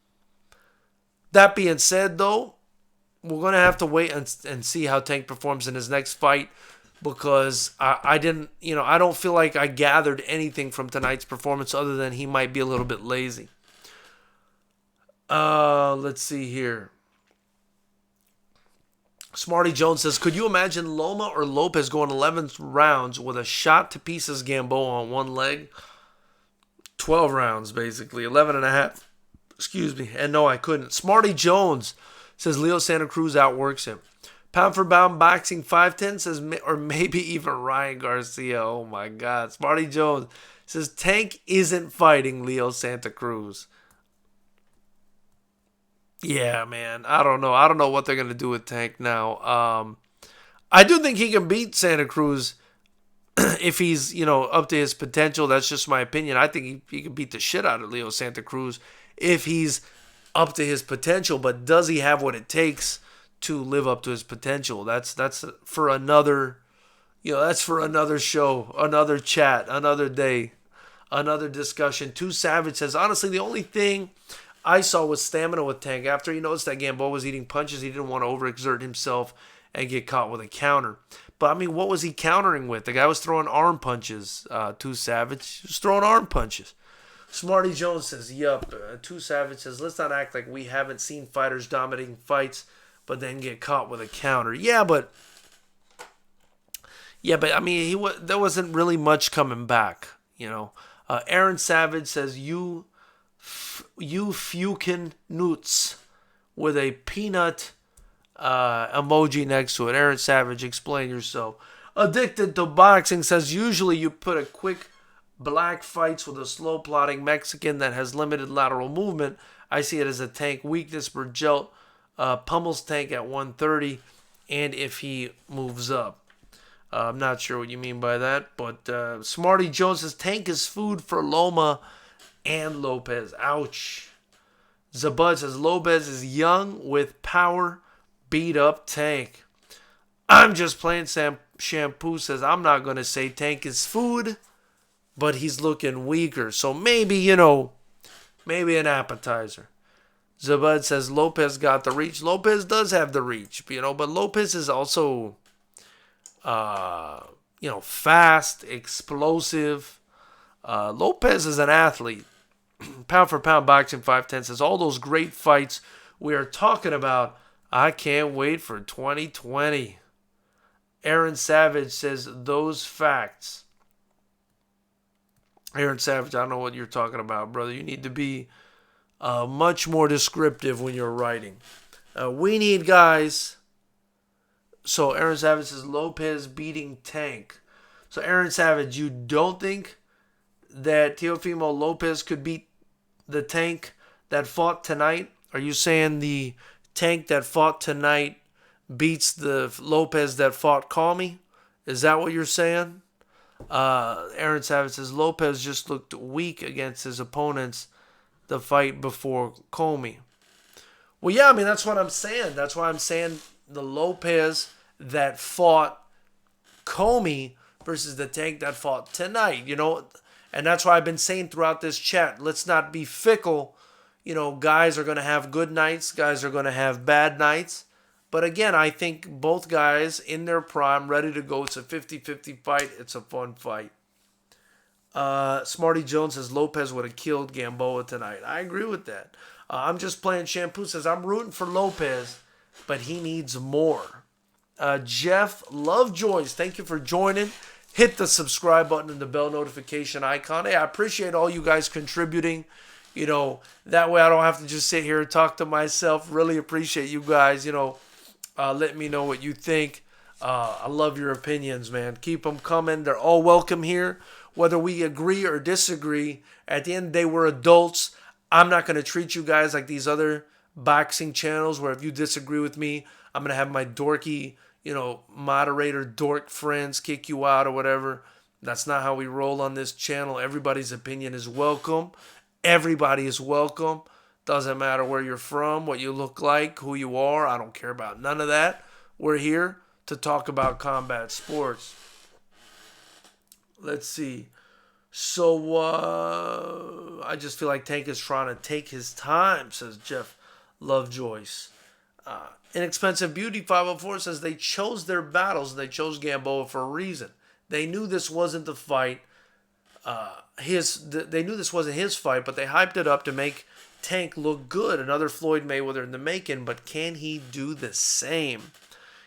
That being said, though, we're going to have to wait and see how Tank performs in his next fight, because I don't feel like I gathered anything from tonight's performance other than he might be a little bit lazy. Let's see here. Smarty Jones says, could you imagine Loma or Lopez going 11 rounds with a shot to pieces Gamboa on one leg? 12 rounds, basically. 11 and a half. Excuse me. And no, I couldn't. Smarty Jones says Leo Santa Cruz outworks him. Pound for pound boxing 510 says, or maybe even Ryan Garcia. Oh my God. Smarty Jones says Tank isn't fighting Leo Santa Cruz. Yeah, man. I don't know. I don't know what they're going to do with Tank now. I do think he can beat Santa Cruz if he's, up to his potential. That's just my opinion. I think he can beat the shit out of Leo Santa Cruz if he's up to his potential. But does he have what it takes to live up to his potential? That's for another, that's for another show, another chat, another day, another discussion. Too Savage says, honestly, the only thing I saw was stamina with Tank. After he noticed that Gamboa was eating punches, he didn't want to overexert himself and get caught with a counter. But, I mean, what was he countering with? The guy was throwing arm punches. Too Savage was throwing arm punches. Smarty Jones says, yup. Too Savage says, let's not act like we haven't seen fighters dominating fights but then get caught with a counter. Yeah, but Yeah, but I mean, there wasn't really much coming back. Aaron Savage says you fucking nuts with a peanut emoji next to it. Aaron Savage, explain yourself. Addicted to Boxing says usually you put a quick black fights with a slow plotting Mexican that has limited lateral movement. I see it as a Tank weakness. Bergelt pummels Tank at 130, and if he moves up. I'm not sure what you mean by that, but Smarty Jones says Tank is food for Loma and Lopez. Ouch. Zabud says Lopez is young with power, beat up Tank. I'm just playing. Shampoo says I'm not going to say Tank is food, but he's looking weaker. So maybe an appetizer. Zabud says Lopez got the reach. Lopez does have the reach, but Lopez is also fast, explosive. Lopez is an athlete. Pound for pound boxing 510 says all those great fights we are talking about. I can't wait for 2020. Aaron Savage says those facts. Aaron Savage, I don't know what you're talking about, brother. You need to be much more descriptive when you're writing. We need guys. So Aaron Savage says Lopez beating Tank. So Aaron Savage, you don't think that Teofimo Lopez could beat the Tank that fought tonight? Are you saying the Tank that fought tonight beats the Lopez that fought Comey? Is that what you're saying? Aaron Savage says Lopez just looked weak against his opponents the fight before Comey. Well, yeah, I mean, that's what I'm saying. That's why I'm saying the Lopez that fought Comey versus the Tank that fought tonight, And that's why I've been saying throughout this chat, let's not be fickle. Guys are going to have good nights. Guys are going to have bad nights. But again, I think both guys in their prime, ready to go. It's a 50-50 fight. It's a fun fight. Smarty Jones says Lopez would have killed Gamboa tonight. I agree with that. I'm just playing. Shampoo says I'm rooting for Lopez, but he needs more. Jeff Lovejoys, thank you for joining. Hit the subscribe button and the bell notification icon. Hey, I appreciate all you guys contributing. That way I don't have to just sit here and talk to myself. Really appreciate you guys, let me know what you think. I love your opinions, man. Keep them coming. They're all welcome here. Whether we agree or disagree, at the end of the day, we're adults. I'm not going to treat you guys like these other boxing channels where if you disagree with me, I'm going to have my dorky, moderator dork friends kick you out or whatever. That's not how we roll on this channel. Everybody's opinion is welcome. Everybody is welcome. Doesn't matter where you're from, what you look like, who you are. I don't care about none of that. We're here to talk about combat sports. Let's see. So, I just feel like Tank is trying to take his time, says Jeff Lovejoys. Inexpensive Beauty 504 says they chose their battles and they chose Gamboa for a reason. They knew this wasn't the fight. They knew this wasn't his fight, but they hyped it up to make Tank look good. Another Floyd Mayweather in the making, but can he do the same?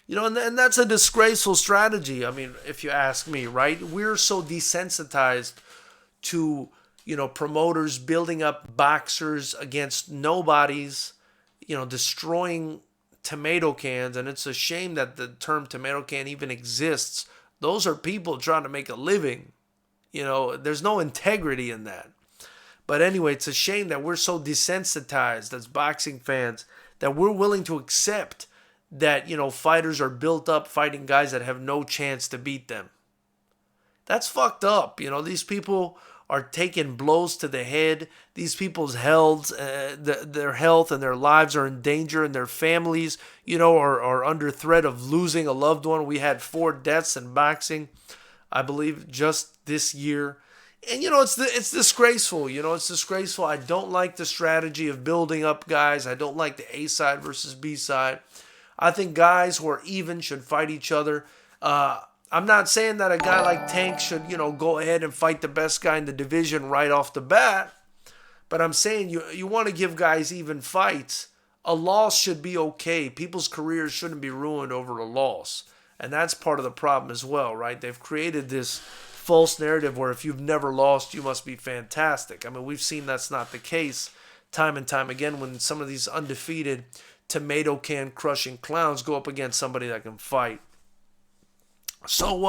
And that's a disgraceful strategy. I mean, if you ask me, right? We're so desensitized to, promoters building up boxers against nobodies, destroying tomato cans. And it's a shame that the term tomato can even exists. Those are people trying to make a living. There's no integrity in that. But anyway, it's a shame that we're so desensitized as boxing fans that we're willing to accept that, fighters are built up fighting guys that have no chance to beat them. That's fucked up. These people are taking blows to the head. These people's health, their health and their lives are in danger, and their families, are under threat of losing a loved one. We had 4 deaths in boxing, I believe, just this year. And, it's disgraceful. It's disgraceful. I don't like the strategy of building up guys. I don't like the A side versus B side. I think guys who are even should fight each other. I'm not saying that a guy like Tank should, go ahead and fight the best guy in the division right off the bat. But I'm saying you want to give guys even fights. A loss should be okay. People's careers shouldn't be ruined over a loss. And that's part of the problem as well, right? They've created this false narrative where if you've never lost, you must be fantastic. I mean, we've seen that's not the case time and time again when some of these undefeated tomato can crushing clowns go up against somebody that can fight. So,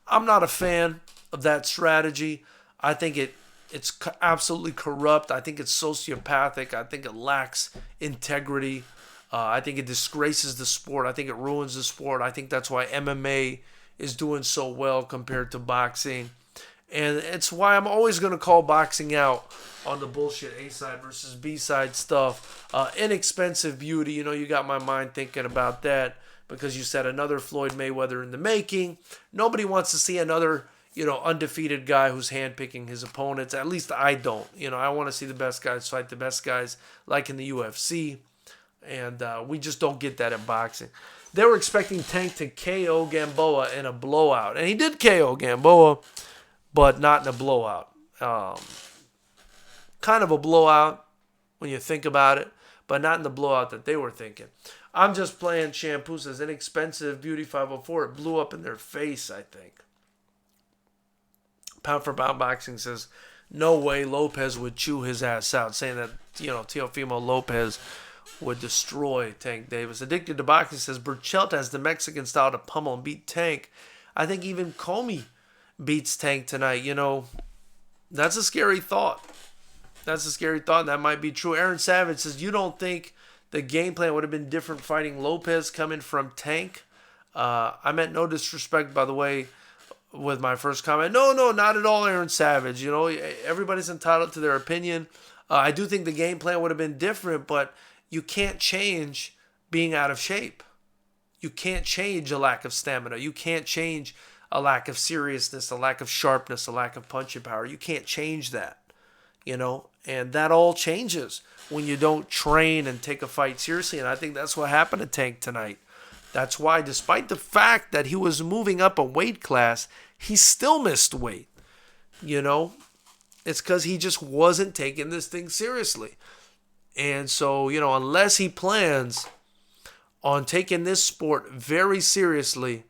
I'm not a fan of that strategy. I think it's absolutely corrupt. I think it's sociopathic. I think it lacks integrity. I think it disgraces the sport. I think it ruins the sport. I think that's why MMA is doing so well compared to boxing. And it's why I'm always going to call boxing out on the bullshit A-side versus B-side stuff. Inexpensive beauty, you got my mind thinking about that because you said another Floyd Mayweather in the making. Nobody wants to see another, undefeated guy who's handpicking his opponents. At least I don't. I want to see the best guys fight the best guys like in the UFC. And we just don't get that in boxing. They were expecting Tank to KO Gamboa in a blowout. And he did KO Gamboa, but not in a blowout. Kind of a blowout when you think about it, but not in the blowout that they were thinking. I'm just playing Shampoo says inexpensive Beauty 504. It blew up in their face, I think. Pound for Pound Boxing says, no way Lopez would chew his ass out, saying that, Teofimo Lopez would destroy Tank Davis. Addicted to Boxing says, Burchelt has the Mexican style to pummel and beat Tank. I think even Comey beats Tank tonight. That's a scary thought. That might be true. Aaron Savage says, you don't think the game plan would have been different fighting Lopez coming from Tank? I meant no disrespect, by the way, with my first comment. No, not at all, Aaron Savage. Everybody's entitled to their opinion. I do think the game plan would have been different, but you can't change being out of shape. You can't change a lack of stamina. You can't change a lack of seriousness, a lack of sharpness, a lack of punching power. You can't change that, and that all changes when you don't train and take a fight seriously. And I think that's what happened to Tank tonight. That's why, despite the fact that he was moving up a weight class, he still missed weight. It's because he just wasn't taking this thing seriously. And so, unless he plans on taking this sport very seriously,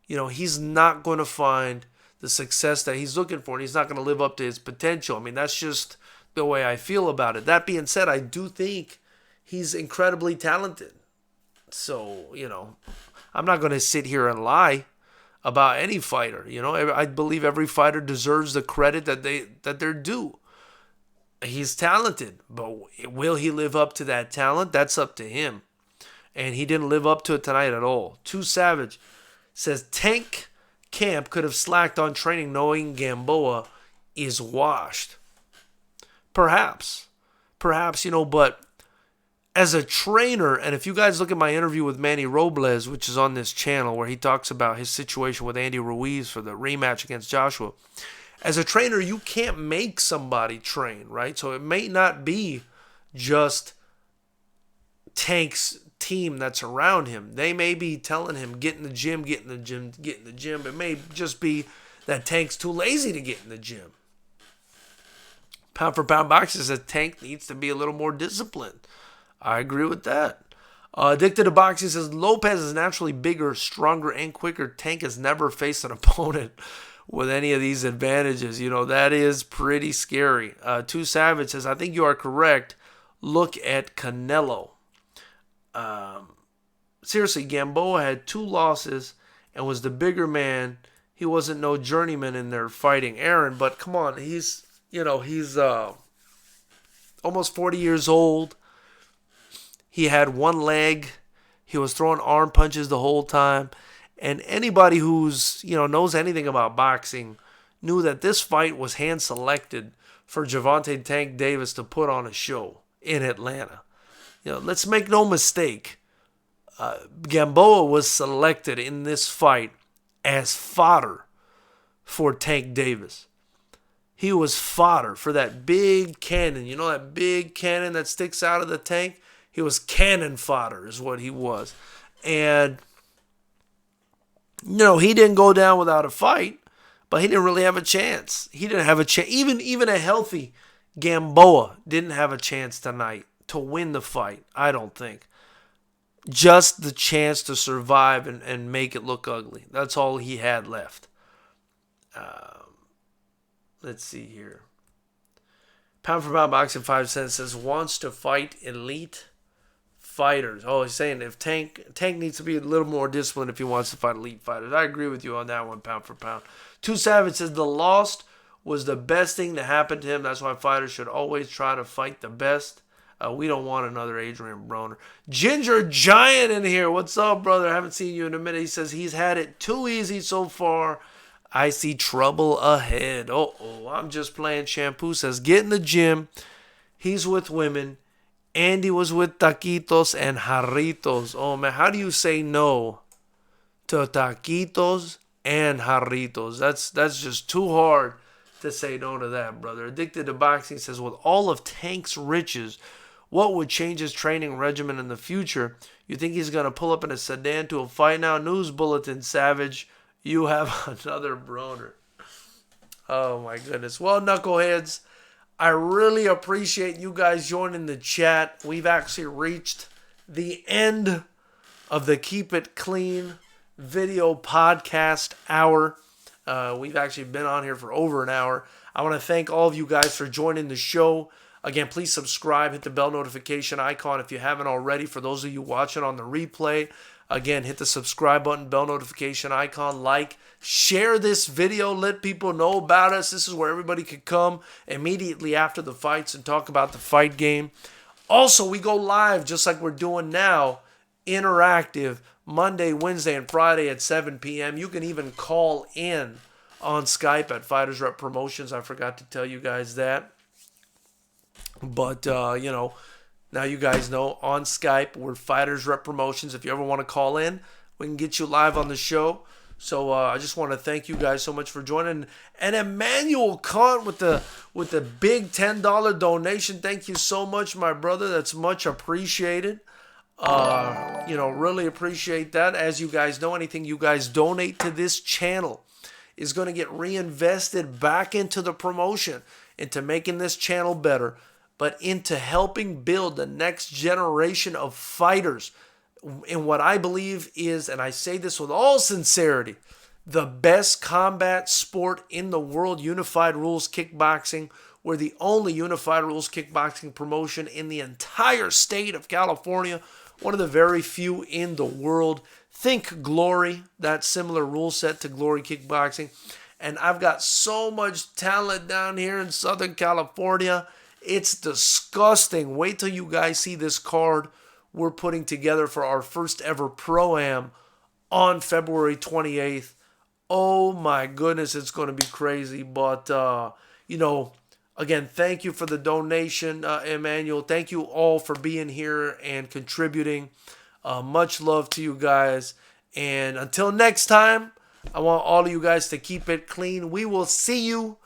he's not going to find the success that he's looking for, and he's not going to live up to his potential. I mean, that's just the way I feel about it. That being said, I do think he's incredibly talented. So, I'm not going to sit here and lie about any fighter. I believe every fighter deserves the credit that they're due. He's talented, but will he live up to that talent? That's up to him. And he didn't live up to it tonight at all. Too Savage says Tank Camp could have slacked on training knowing Gamboa is washed. Perhaps, but as a trainer, and if you guys look at my interview with Manny Robles, which is on this channel, where he talks about his situation with Andy Ruiz for the rematch against Joshua, as a trainer, you can't make somebody train, right? So it may not be just Tank's team that's around him. They may be telling him, get in the gym. It may just be that Tank's too lazy to get in the gym. Pound for Pound Boxing says Tank needs to be a little more disciplined. I agree with that. Addicted to Boxing says Lopez is naturally bigger, stronger, and quicker. Tank has never faced an opponent with any of these advantages. That is pretty scary. Too Savage says, I think you are correct. Look at Canelo. Seriously, Gamboa had 2 losses and was the bigger man. He wasn't no journeyman in there fighting Aaron, but come on, he's almost 40 years old. He had one leg. He was throwing arm punches the whole time. And anybody who's, knows anything about boxing knew that this fight was hand-selected for Gervonta Tank Davis to put on a show in Atlanta. Let's make no mistake. Gamboa was selected in this fight as fodder for Tank Davis. He was fodder for that big cannon. That big cannon that sticks out of the tank? He was cannon fodder is what he was. And he didn't go down without a fight, but he didn't really have a chance. He didn't have a chance. Even a healthy Gamboa didn't have a chance tonight to win the fight, I don't think. just the chance to survive and make it look ugly. That's all he had left. Let's see here. Pound for pound boxing 5 cents says wants to fight elite fighters. Oh, he's saying if Tank needs to be a little more disciplined if he wants to fight elite fighters. I agree with you on that one, pound for pound. Two Savage says the loss was the best thing to happen to him. That's why fighters should always try to fight the best. We don't want another Adrian Broner. Ginger Giant in here. What's up, brother? I haven't seen you in a minute. He says he's had it too easy so far. I see trouble ahead. I'm just playing. Shampoo says get in the gym. He's with women. Andy was with taquitos and jarritos. Oh, man. How do you say no to taquitos and jarritos? That's just too hard to say no to that, brother. Addicted to Boxing says, with all of Tank's riches, what would change his training regimen in the future? You think he's going to pull up in a sedan to a Fight Now news bulletin, Savage? You have another Broner. Oh, my goodness. Well, knuckleheads, I really appreciate you guys joining the chat. We've actually reached the end of the Keep It Clean video podcast hour. We've actually been on here for over an hour. I want to thank all of you guys for joining the show. Again, please subscribe, hit the bell notification icon if you haven't already. For those of you watching on the replay, again, hit the subscribe button, bell notification icon, like, share this video, let people know about us. This is where everybody can come immediately after the fights and talk about the fight game. Also, we go live just like we're doing now, interactive, Monday, Wednesday, and Friday at 7 p.m. You can even call in on Skype at FightersRep Promotions. I forgot to tell you guys that. But, now you guys know on Skype, we're FightersRep Promotions. If you ever want to call in, we can get you live on the show. So I just want to thank you guys so much for joining. And Emmanuel Kant with the big $10 donation. Thank you so much, my brother. That's much appreciated. Really appreciate that. As you guys know, anything you guys donate to this channel is going to get reinvested back into the promotion, into making this channel better, but into helping build the next generation of fighters in what I believe is, and I say this with all sincerity, the best combat sport in the world, Unified Rules Kickboxing. We're the only Unified Rules Kickboxing promotion in the entire state of California, one of the very few in the world. Think Glory, that similar rule set to Glory Kickboxing. And I've got so much talent down here in Southern California. It's disgusting. Wait till you guys see this card we're putting together for our first ever Pro-Am on February 28th. Oh my goodness, it's going to be crazy. But, again, thank you for the donation, Emmanuel. Thank you all for being here and contributing. Much love to you guys. And until next time, I want all of you guys to keep it clean. We will see you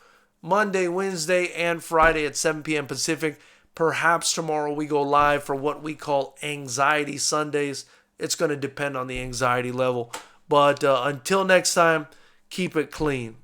Monday, Wednesday, and Friday at 7 p.m. Pacific. Perhaps tomorrow we go live for what we call Anxiety Sundays. It's going to depend on the anxiety level. But until next time, keep it clean.